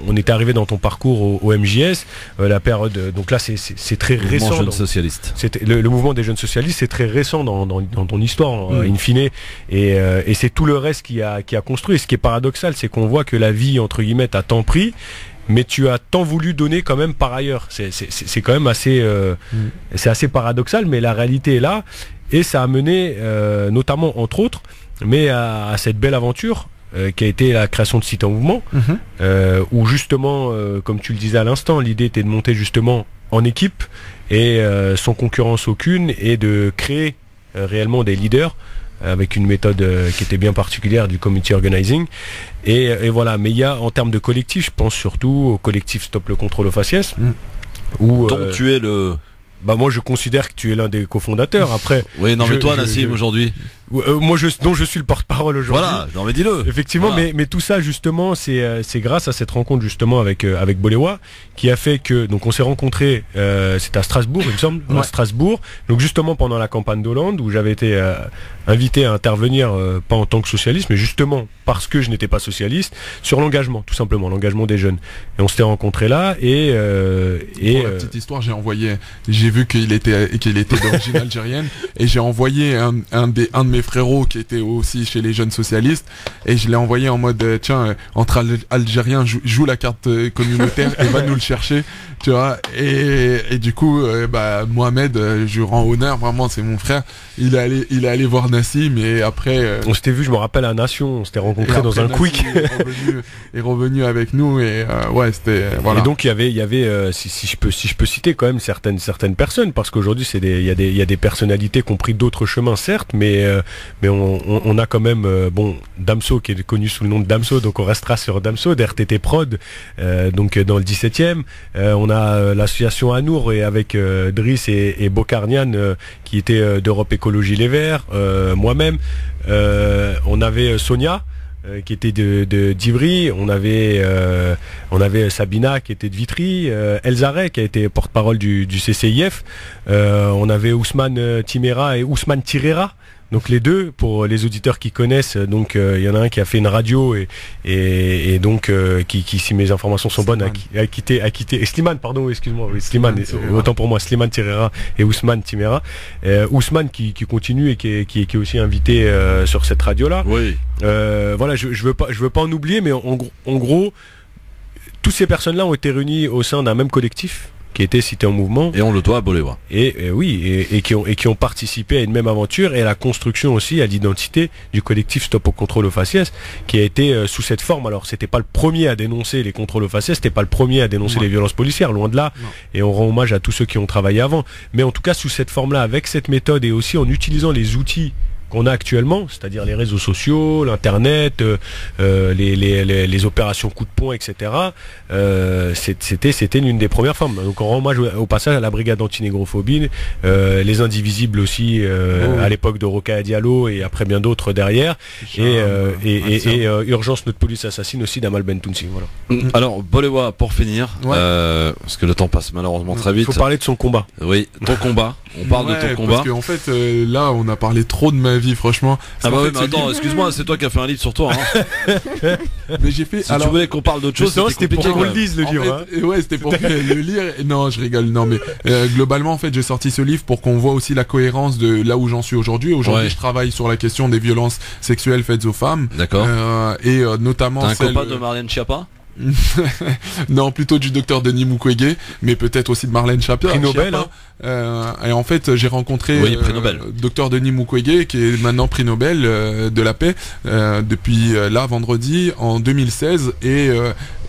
on était arrivé dans ton parcours au MJS, la période, donc là c'est très récent. Le mouvement jeune socialiste. Le mouvement des jeunes socialistes, c'est très récent dans dans ton histoire, in fine. Et c'est tout le reste qui a construit. Et ce qui est paradoxal, c'est qu'on voit que la vie, entre guillemets, t'a tant pris, mais tu as tant voulu donner quand même par ailleurs. C'est quand même assez, c'est assez paradoxal, mais la réalité est là. Et ça a mené, notamment, entre autres, mais à cette belle aventure, qui a été la création de Cité en Mouvement, où justement, comme tu le disais à l'instant, l'idée était de monter justement en équipe et sans concurrence aucune, et de créer réellement des leaders avec une méthode qui était bien particulière du community organizing, et voilà. Mais il y a, en termes de collectif, je pense surtout au collectif Stop le contrôle aux faciès, où donc tu es le... Bah moi je considère que tu es l'un des cofondateurs. Après. Oui, non, mais toi, Nassim, aujourd'hui. Moi je suis le porte-parole aujourd'hui. Voilà, non mais dis-le. Effectivement, voilà. mais tout ça justement c'est grâce à cette rencontre justement avec Boléwa, qui a fait que donc on s'est rencontrés, c'était à Strasbourg, il me semble, à Strasbourg. Donc justement pendant la campagne d'Hollande, où j'avais été invité à intervenir, pas en tant que socialiste, mais justement parce que je n'étais pas socialiste, sur l'engagement, tout simplement, l'engagement des jeunes. Et on s'était rencontrés là, et pour la petite histoire, j'ai vu qu'il était d'origine algérienne, et j'ai envoyé un de mes frérots qui était aussi chez les jeunes socialistes, et je l'ai envoyé en mode tiens, entre Algériens, joue la carte communautaire et va nous le chercher, tu vois. Et du coup, Mohamed, je rends honneur, vraiment, c'est mon frère. Il est allé voir Nassim, et après on s'était vu, je me rappelle, à Nation, on s'était rencontrés dans un quick. est revenu avec nous, et c'était voilà. Et donc il y avait si je peux citer quand même certaines personnes, parce qu'aujourd'hui il y a des personnalités qui ont pris d'autres chemins, certes, mais on a quand même Damso, qui est connu sous le nom de Damso, donc on restera sur Damso, d'RTT Prod, donc dans le 17e. On a l'association Anour, et avec Driss et Bokarnian, qui était d'Europe Écologie Les Verts, moi-même. On avait Sonia, qui était d'Ivry, on avait Sabina, qui était de Vitry, Elzareh, qui a été porte-parole du CCIF, on avait Ousmane Timera et Ousmane Tirera. Donc les deux, pour les auditeurs qui connaissent, donc il y en a un qui a fait une radio, et donc qui, si mes informations sont bonnes, a quitté et Slimane, pardon, excuse-moi, oui, Slimane, autant pour moi, Slimane Tirera et Ousmane Timera. Ousmane qui continue, et qui est aussi invité sur cette radio-là. Oui. Voilà, je veux pas en oublier, mais en gros, toutes ces personnes-là ont été réunies au sein d'un même collectif, qui était Cité en Mouvement, et on le doit à Boléwa, et qui ont participé à une même aventure, et à la construction aussi, à l'identité du collectif Stop au contrôle aux faciès, qui a été sous cette forme. Alors c'était pas le premier à dénoncer les contrôles aux faciès, c'était pas le premier à dénoncer les violences policières, loin de là, et on rend hommage à tous ceux qui ont travaillé avant, mais en tout cas sous cette forme là, avec cette méthode, et aussi en utilisant les outils qu'on a actuellement, c'est-à-dire les réseaux sociaux, l'internet, les opérations coup de poing, etc. C'était l'une des premières formes. Donc on rend hommage au passage à la brigade anti-négrophobie, les Indivisibles aussi, à l'époque de Rokhaya Diallo, et après bien d'autres derrière, et Urgence, notre police assassine aussi, d'Amal Bentounsi. Voilà. Alors Boléwa, pour finir, parce que le temps passe malheureusement très vite. Il faut parler de son combat. Oui, ton combat. On parle de ton combat. Parce qu'en fait, là, on a parlé trop de ma vie, franchement. Ah bah oui, mais attends, excuse-moi, c'est toi qui as fait un livre sur toi. Hein. Mais j'ai fait. Si tu voulais qu'on parle d'autre chose, c'était pour qu'on le dise, le livre. Ouais, c'était pour le lire. Non, je rigole. Non, mais globalement, en fait, j'ai sorti ce livre pour qu'on voit aussi la cohérence de là où j'en suis aujourd'hui. Aujourd'hui, je travaille sur la question des violences sexuelles faites aux femmes. D'accord. Et notamment. T'as un compas de Marlène Schiappa? Non, plutôt du docteur Denis Mukwege, mais peut-être aussi de Marlène Schiappa. Prix Nobel. Et en fait, j'ai rencontré docteur Denis Mukwege, qui est maintenant prix Nobel de la paix, depuis là vendredi en 2016, et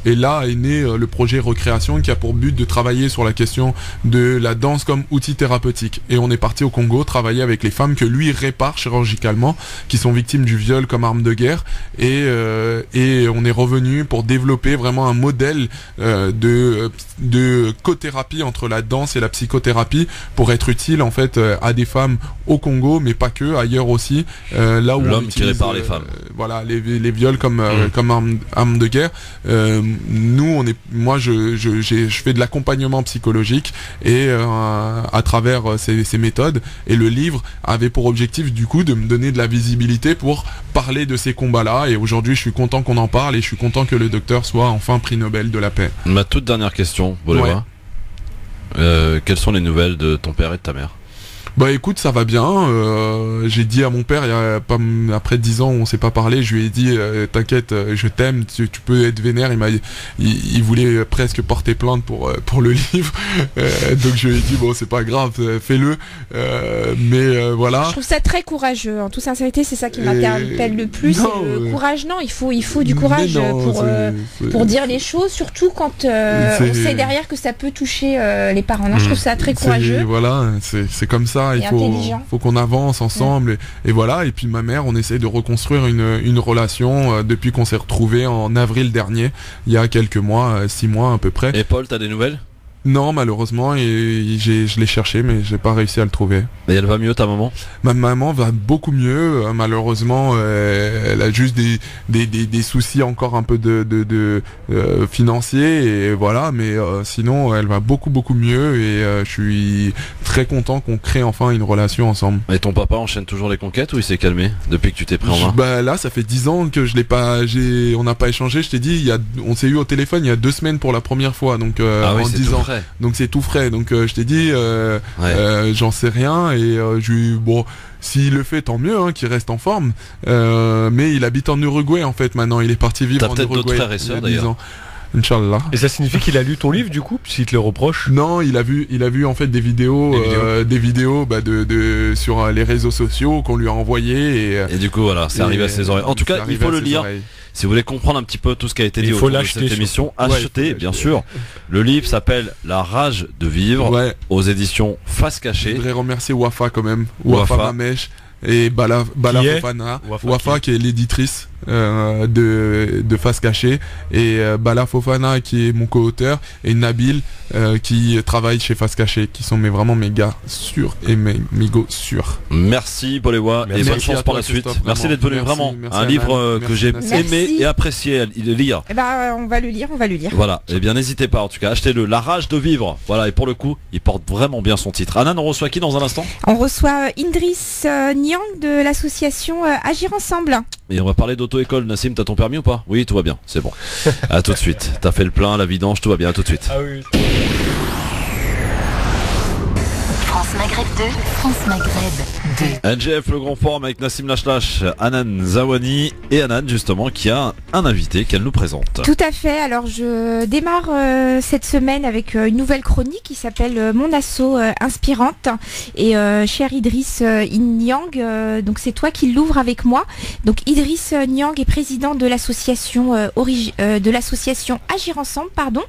là est né le projet Recréation, qui a pour but de travailler sur la question de la danse comme outil thérapeutique. Et on est parti au Congo travailler avec les femmes que lui répare chirurgicalement, qui sont victimes du viol comme arme de guerre. Et on est revenu pour développer vraiment un modèle de cothérapie entre la danse et la psychothérapie, pour être utile en fait à des femmes au Congo, mais pas que, ailleurs aussi, là où l'homme qui répare les femmes. Voilà, les viols comme arme de guerre. Nous, moi, je fais de l'accompagnement psychologique, et à travers ces méthodes, et le livre avait pour objectif du coup de me donner de la visibilité pour parler de ces combats-là. Et aujourd'hui, je suis content qu'on en parle, et je suis content que le docteur soit enfin prix Nobel de la paix. Ma toute dernière question, Boléwa. Quelles sont les nouvelles de ton père et de ta mère? Bah écoute, ça va bien. J'ai dit à mon père, après 10 ans on s'est pas parlé, je lui ai dit t'inquiète, je t'aime, tu peux être vénère. Il voulait presque porter plainte pour le livre. Donc je lui ai dit bon c'est pas grave, fais-le. Mais voilà. Je trouve ça très courageux. En toute sincérité, c'est ça qui m'interpelle le plus. Le courage, non, il faut du courage pour dire les choses, surtout quand on sait derrière que ça peut toucher les parents. Non, je trouve ça très courageux. Voilà, c'est comme ça. Il faut qu'on avance ensemble et voilà. Et puis ma mère, on essaie de reconstruire une relation depuis qu'on s'est retrouvés en avril dernier, il y a quelques mois, 6 mois à peu près. Et Paul, t'as des nouvelles? Non, malheureusement, je l'ai cherché, mais j'ai pas réussi à le trouver. Et elle va mieux, ta maman? Ma maman va beaucoup mieux. Malheureusement, elle a juste des soucis encore un peu de financiers et voilà. Mais sinon, elle va beaucoup mieux et je suis très content qu'on crée enfin une relation ensemble. Et ton papa enchaîne toujours les conquêtes ou il s'est calmé depuis que tu t'es pris en main? Bah là, ça fait 10 ans que on n'a pas échangé. Je t'ai dit, on s'est eu au téléphone il y a 2 semaines pour la première fois. Donc en 10 ans. Donc c'est tout frais. Donc je t'ai dit, j'en sais rien et bon, s'il le fait, tant mieux, hein, qu'il reste en forme. Mais il habite en Uruguay en fait maintenant. Il est parti vivre en Uruguay. T'as peut-être d'autres frères et sœurs d'ailleurs. Inch'Allah. Et ça signifie qu'il a lu ton livre du coup, s'il te le reproche? Non, il a vu en fait des vidéos sur les réseaux sociaux qu'on lui a envoyées et du coup voilà, c'est arrivé à ses oreilles. En tout cas, il faut le lire. Si vous voulez comprendre un petit peu tout ce qui a été dit autour de cette émission, achetez bien sûr. Le livre s'appelle La rage de vivre aux éditions Face Cachée. Je voudrais remercier Wafa quand même, Wafa Mamesh et Bala Fofana, Wafa qui est l'éditrice de Face Cachée et Bala Fofana qui est mon co-auteur et Nabil qui travaille chez Face Cachée, qui sont vraiment mes gars sûrs et mes go sûrs. Merci Poléwa et bonne chance pour la suite. Merci d'être venu, vraiment un livre que j'ai aimé et apprécié lire. Eh ben, on va le lire. Voilà, et bien n'hésitez pas en tout cas, achetez-le, La rage de vivre. Voilà, et pour le coup, il porte vraiment bien son titre. Anan, on reçoit qui dans un instant? On reçoit Idriss Niang de l'association Agir Ensemble. Et on va parler d'auto-école. Nassim, t'as ton permis ou pas? Oui, tout va bien, c'est bon. À tout de suite. T'as fait le plein, la vidange, tout va bien, à tout de suite. Ah oui. France Maghreb 2, France Maghreb 2. NGF, le grand forum avec Nassim Lachlache, Anan Zawani et Anan justement qui a un invité qu'elle nous présente. Tout à fait, alors je démarre cette semaine avec une nouvelle chronique qui s'appelle Mon asso inspirante et cher Idriss Niang, donc c'est toi qui l'ouvre avec moi. Donc Idriss Niang est président de l'association Agir Ensemble, pardon.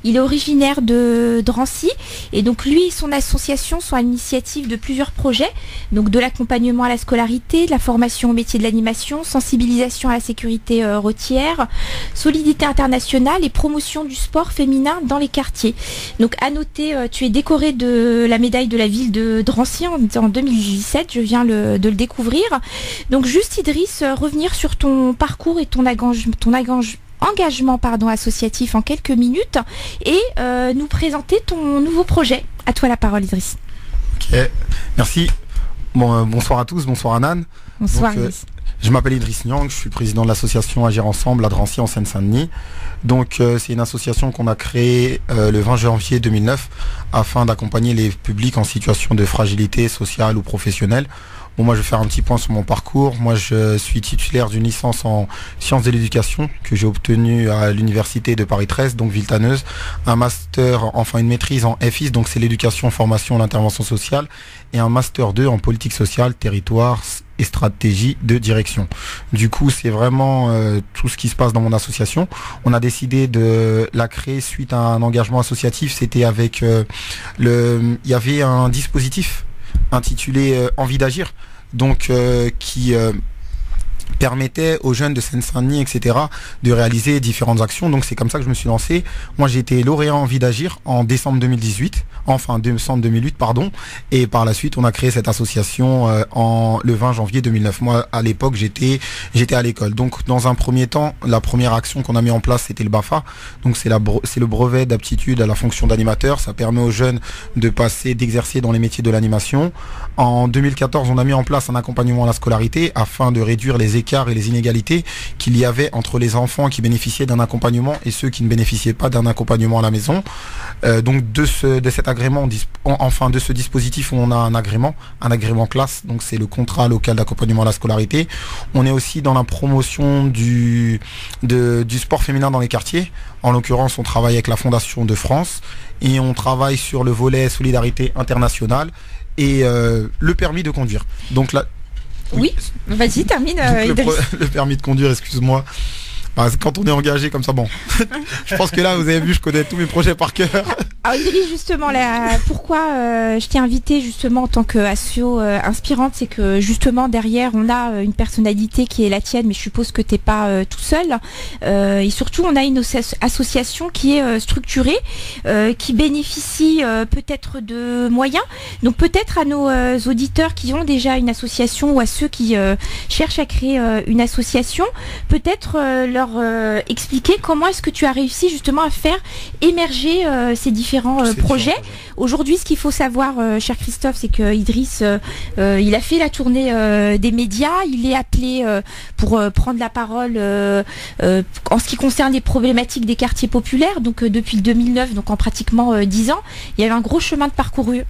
Il est originaire de Drancy et donc lui et son association sont à l'initiative de plusieurs projets, donc de l'accompagnement à la scolarité, de la formation au métier de l'animation, sensibilisation à la sécurité routière, solidité internationale et promotion du sport féminin dans les quartiers. Donc à noter, tu es décoré de la médaille de la ville de Drancy en 2017, je viens de le découvrir. Donc juste Idriss, revenir sur ton parcours et ton engagement associatif en quelques minutes et nous présenter ton nouveau projet. À toi la parole Idriss. Ok, merci. Bon, bonsoir à tous, bonsoir Anan. Bonsoir Idriss. Je m'appelle Idriss Niang, je suis président de l'association Agir Ensemble à Drancy en Seine-Saint-Denis. Donc c'est une association qu'on a créée le 20 janvier 2009 afin d'accompagner les publics en situation de fragilité sociale ou professionnelle. Bon, moi je vais faire un petit point sur mon parcours. Moi je suis titulaire d'une licence en sciences de l'éducation que j'ai obtenue à l'université de Paris 13, donc Villetaneuse, un master, enfin une maîtrise en FIS, donc c'est l'éducation, formation, l'intervention sociale, et un master 2 en politique sociale, territoire et stratégie de direction. Du coup c'est vraiment tout ce qui se passe dans mon association. On a décidé de la créer suite à un engagement associatif. C'était avec il y avait un dispositif intitulé Envie d'agir, donc qui permettait aux jeunes de Seine-Saint-Denis, etc., de réaliser différentes actions. Donc c'est comme ça que je me suis lancé. Moi j'ai été lauréat Envie d'agir en décembre 2018, pardon, et par la suite on a créé cette association le 20 janvier 2009. Moi à l'époque j'étais à l'école. Donc dans un premier temps, la première action qu'on a mis en place c'était le BAFA. Donc c'est le brevet d'aptitude à la fonction d'animateur. Ça permet aux jeunes d'exercer dans les métiers de l'animation. En 2014 on a mis en place un accompagnement à la scolarité afin de réduire les écarts et les inégalités qu'il y avait entre les enfants qui bénéficiaient d'un accompagnement et ceux qui ne bénéficiaient pas d'un accompagnement à la maison. Donc de cet agrément, enfin de ce dispositif, on a un agrément classe, donc c'est le contrat local d'accompagnement à la scolarité. On est aussi dans la promotion du sport féminin dans les quartiers. En l'occurrence, on travaille avec la Fondation de France et on travaille sur le volet solidarité internationale et le permis de conduire. Donc là, oui, vas-y, termine. Le permis de conduire, excuse-moi. Quand on est engagé comme ça, bon, je pense que là, vous avez vu, je connais tous mes projets par cœur. Alors Idriss, justement, pourquoi je t'ai invité justement en tant qu'asso inspirante, c'est que justement derrière, on a une personnalité qui est la tienne, mais je suppose que t'es pas tout seul. Et surtout, on a une association qui est structurée, qui bénéficie peut-être de moyens. Donc peut-être à nos auditeurs qui ont déjà une association ou à ceux qui cherchent à créer une association, peut-être leur expliquer comment est-ce que tu as réussi justement à faire émerger ces différents projets. Aujourd'hui, ce qu'il faut savoir, cher Christophe, c'est que Idriss, il a fait la tournée des médias, il est appelé pour prendre la parole en ce qui concerne les problématiques des quartiers populaires, donc depuis le 2009, donc en pratiquement 10 ans, il y avait un gros chemin de parcouru.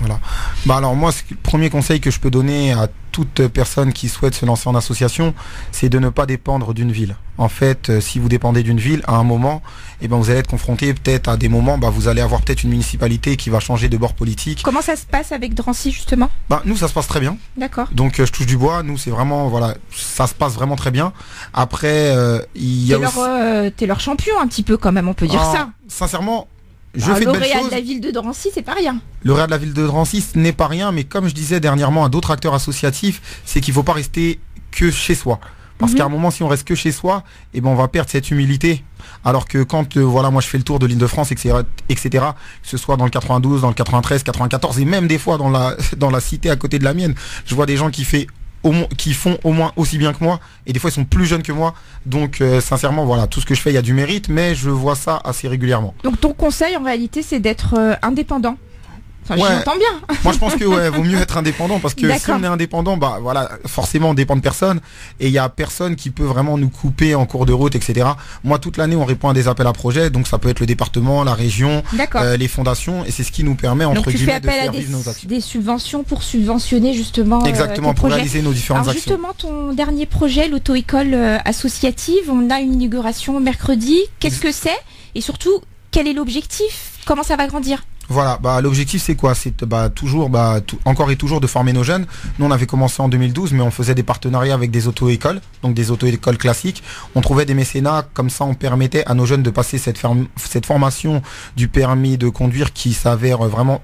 Voilà. Alors moi, le premier conseil que je peux donner à toute personne qui souhaite se lancer en association, c'est de ne pas dépendre d'une ville. En fait, si vous dépendez d'une ville, à un moment, vous allez être confronté peut-être à des moments, vous allez avoir peut-être une municipalité qui va changer de bord politique. Comment ça se passe avec Drancy justement ? Nous, ça se passe très bien. D'accord. Donc je touche du bois. Nous, c'est vraiment, ça se passe vraiment très bien. Après, il y a t'es leur champion un petit peu quand même, on peut dire ça. Sincèrement. Je fais de belles choses. Le Réal de la ville de Drancy, c'est pas rien. Le Réal de la ville de Drancy, ce n'est pas rien, mais comme je disais dernièrement à d'autres acteurs associatifs, c'est qu'il ne faut pas rester que chez soi. Parce qu'à un moment, si on reste que chez soi, on va perdre cette humilité. Alors que quand, moi je fais le tour de l'Île-de-France, etc., que ce soit dans le 92, dans le 93, 94, et même des fois dans la cité à côté de la mienne, je vois des gens qui font au moins aussi bien que moi, et des fois ils sont plus jeunes que moi, donc sincèrement tout ce que je fais, il y a du mérite, mais je vois ça assez régulièrement. Donc ton conseil en réalité c'est d'être indépendant. J'entends bien. Moi je pense que vaut mieux être indépendant, parce que si on est indépendant, forcément on dépend de personne, et il y a personne qui peut vraiment nous couper en cours de route, etc. Moi toute l'année on répond à des appels à projets, donc ça peut être le département, la région, les fondations, et c'est ce qui nous permet entre guillemets de faire vivre nos actions. Des subventions pour subventionner justement. Exactement, pour réaliser nos différentes actions. Justement ton dernier projet, l'auto-école associative, on a une inauguration mercredi. Qu'est-ce que c'est ? Et surtout, quel est l'objectif ? Comment ça va grandir ? Voilà, l'objectif c'est quoi ? C'est encore et toujours de former nos jeunes. Nous on avait commencé en 2012, mais on faisait des partenariats avec des auto-écoles, donc des auto-écoles classiques. On trouvait des mécénats, comme ça on permettait à nos jeunes de passer cette formation du permis de conduire qui s'avère vraiment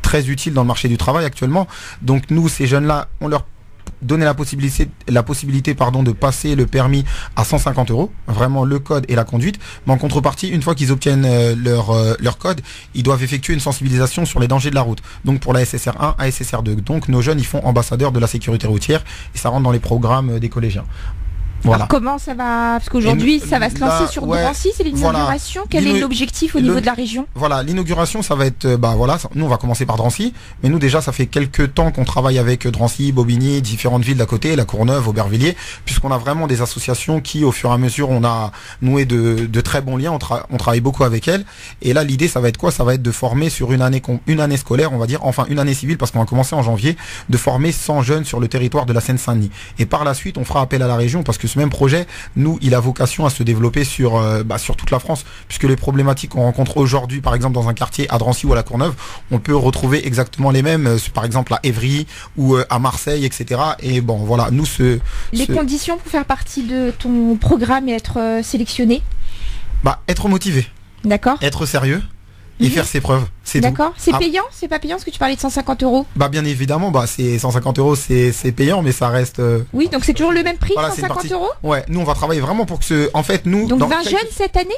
très utile dans le marché du travail actuellement. Donc nous, ces jeunes-là, on leur donner la possibilité de passer le permis à 150 €, vraiment le code et la conduite, mais en contrepartie, une fois qu'ils obtiennent leur code, ils doivent effectuer une sensibilisation sur les dangers de la route, donc pour la SSR1 à SSR2. Donc nos jeunes, ils font ambassadeurs de la sécurité routière, et ça rentre dans les programmes des collégiens. Voilà. Alors comment ça va ? Parce qu'aujourd'hui, ça va se lancer sur Drancy, c'est l'inauguration. Quel est l'objectif au niveau de la région ? Voilà, l'inauguration, ça va être, nous on va commencer par Drancy, mais nous déjà ça fait quelques temps qu'on travaille avec Drancy, Bobigny, différentes villes d'à côté, La Courneuve, Aubervilliers, puisqu'on a vraiment des associations qui, au fur et à mesure, on a noué de très bons liens, on travaille beaucoup avec elles, et là l'idée ça va être quoi ? Ça va être de former sur une année scolaire, on va dire, enfin une année civile, parce qu'on va commencer en janvier, de former 100 jeunes sur le territoire de la Seine-Saint-Denis. Et par la suite, on fera appel à la région, parce que ce même projet, nous, il a vocation à se développer sur toute la France, puisque les problématiques qu'on rencontre aujourd'hui, par exemple dans un quartier à Drancy ou à La Courneuve, on peut retrouver exactement les mêmes, par exemple à Évry ou à Marseille, etc. Et nous les conditions pour faire partie de ton programme et être sélectionné ? Être motivé. D'accord. Être sérieux. Et faire ses preuves, c'est tout. D'accord. C'est payant ? C'est pas payant parce que tu parlais de 150 €. Bien évidemment, c'est 150 €, c'est payant, mais ça reste. Oui, donc c'est toujours le même prix, 150 €. Ouais, nous on va travailler vraiment pour que en fait nous. Donc 20 jeunes cette année ?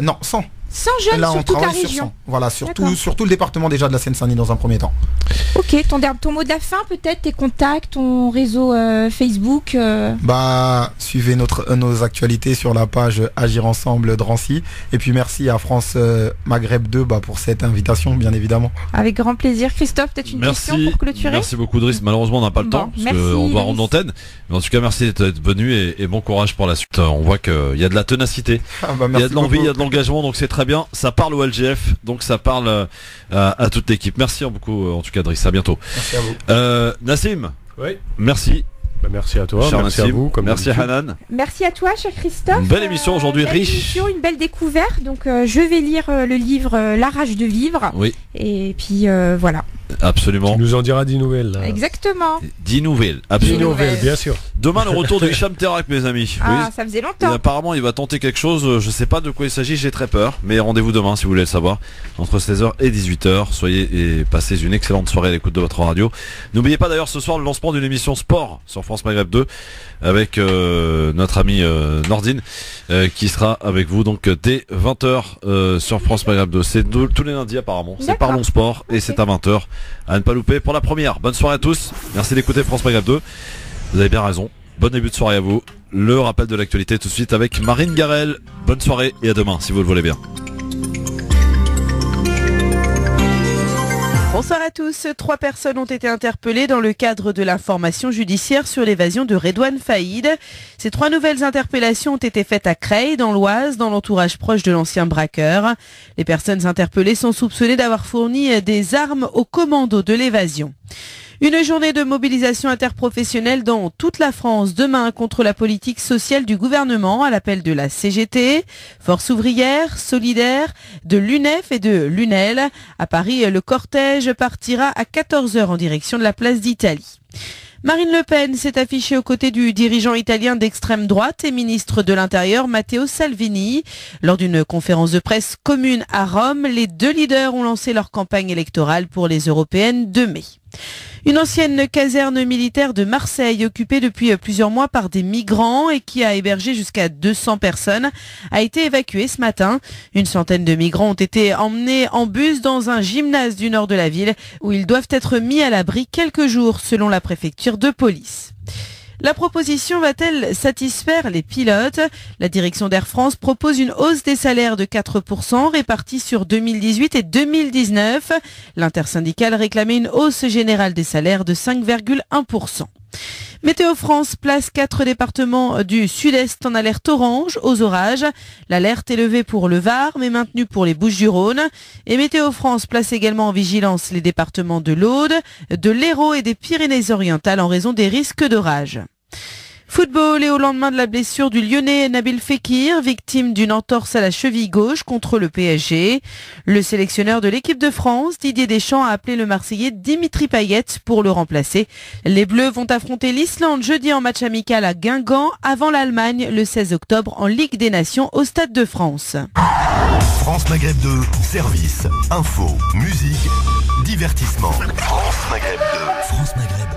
Non, 100. 100 jeunes là, sur toute la région. Voilà, sur tout le département déjà de la Seine-Saint-Denis dans un premier temps. Ok, ton mot de la fin peut-être, tes contacts, ton réseau Facebook. Suivez nos actualités sur la page Agir Ensemble Drancy. Et puis merci à France Maghreb 2 pour cette invitation, bien évidemment. Avec grand plaisir. Christophe, peut-être une question pour clôturer. Merci beaucoup Driss. Malheureusement on n'a pas le temps parce qu'on doit rendre l'antenne. Mais en tout cas merci d'être venu et bon courage pour la suite. On voit qu'il y a de la ténacité, il y a de l'envie, il y a de l'engagement, donc c'est très bien. Ça parle au LGF, donc ça parle à toute l'équipe. Merci beaucoup en tout cas Driss. À bientôt. Merci à vous. Nassim. Oui. Merci. Merci à toi, merci à vous. Merci Hanan. Merci à toi, cher Christophe. Une belle émission aujourd'hui, riche. Une belle découverte. Donc je vais lire le livre La rage de vivre. Oui. Et puis voilà. Absolument. Tu nous en diras 10 nouvelles. Là. Exactement. 10 nouvelles, absolument. 10 nouvelles, bien sûr. Demain, le retour de Hicham Terak, mes amis. Ah, ça faisait longtemps. Et apparemment, il va tenter quelque chose. Je sais pas de quoi il s'agit, j'ai très peur. Mais rendez-vous demain si vous voulez le savoir. Entre 16h et 18h. Soyez et passez une excellente soirée à l'écoute de votre radio. N'oubliez pas d'ailleurs ce soir le lancement d'une émission sport sur France Maghreb 2 avec notre ami Nordine qui sera avec vous donc dès 20h sur France Maghreb 2. C'est tous les lundis apparemment. C'est Parlons Sport et c'est à 20h. À ne pas louper pour la première. Bonne soirée à tous. Merci d'écouter France Maghreb 2. Vous avez bien raison. Bon début de soirée à vous. Le rappel de l'actualité tout de suite avec Marine Garel. Bonne soirée et à demain si vous le voulez bien. Bonsoir à tous. 3 personnes ont été interpellées dans le cadre de l'information judiciaire sur l'évasion de Redouane Faïd. Ces 3 nouvelles interpellations ont été faites à Creil, dans l'Oise, dans l'entourage proche de l'ancien braqueur. Les personnes interpellées sont soupçonnées d'avoir fourni des armes aux commandos de l'évasion. Une journée de mobilisation interprofessionnelle dans toute la France demain contre la politique sociale du gouvernement à l'appel de la CGT, Force ouvrière, Solidaire, de l'UNEF et de l'UNEL. À Paris, le cortège partira à 14h en direction de la place d'Italie. Marine Le Pen s'est affichée aux côtés du dirigeant italien d'extrême droite et ministre de l'Intérieur Matteo Salvini. Lors d'une conférence de presse commune à Rome, les 2 leaders ont lancé leur campagne électorale pour les européennes de mai. Une ancienne caserne militaire de Marseille, occupée depuis plusieurs mois par des migrants et qui a hébergé jusqu'à 200 personnes, a été évacuée ce matin. Une centaine de migrants ont été emmenés en bus dans un gymnase du nord de la ville où ils doivent être mis à l'abri quelques jours selon la préfecture de police. La proposition va-t-elle satisfaire les pilotes ? La direction d'Air France propose une hausse des salaires de 4% répartie sur 2018 et 2019. L'intersyndicale réclamait une hausse générale des salaires de 5,1%. Météo France place 4 départements du sud-est en alerte orange aux orages. L'alerte est levée pour le Var mais maintenue pour les Bouches-du-Rhône. Et Météo France place également en vigilance les départements de l'Aude, de l'Hérault et des Pyrénées-Orientales en raison des risques d'orage. Football et au lendemain de la blessure du Lyonnais Nabil Fekir, victime d'une entorse à la cheville gauche contre le PSG. Le sélectionneur de l'équipe de France, Didier Deschamps, a appelé le Marseillais Dimitri Payet pour le remplacer. Les Bleus vont affronter l'Islande jeudi en match amical à Guingamp avant l'Allemagne le 16 octobre en Ligue des Nations au Stade de France. France Maghreb 2, service, info, musique, divertissement. France Maghreb 2. France Maghreb.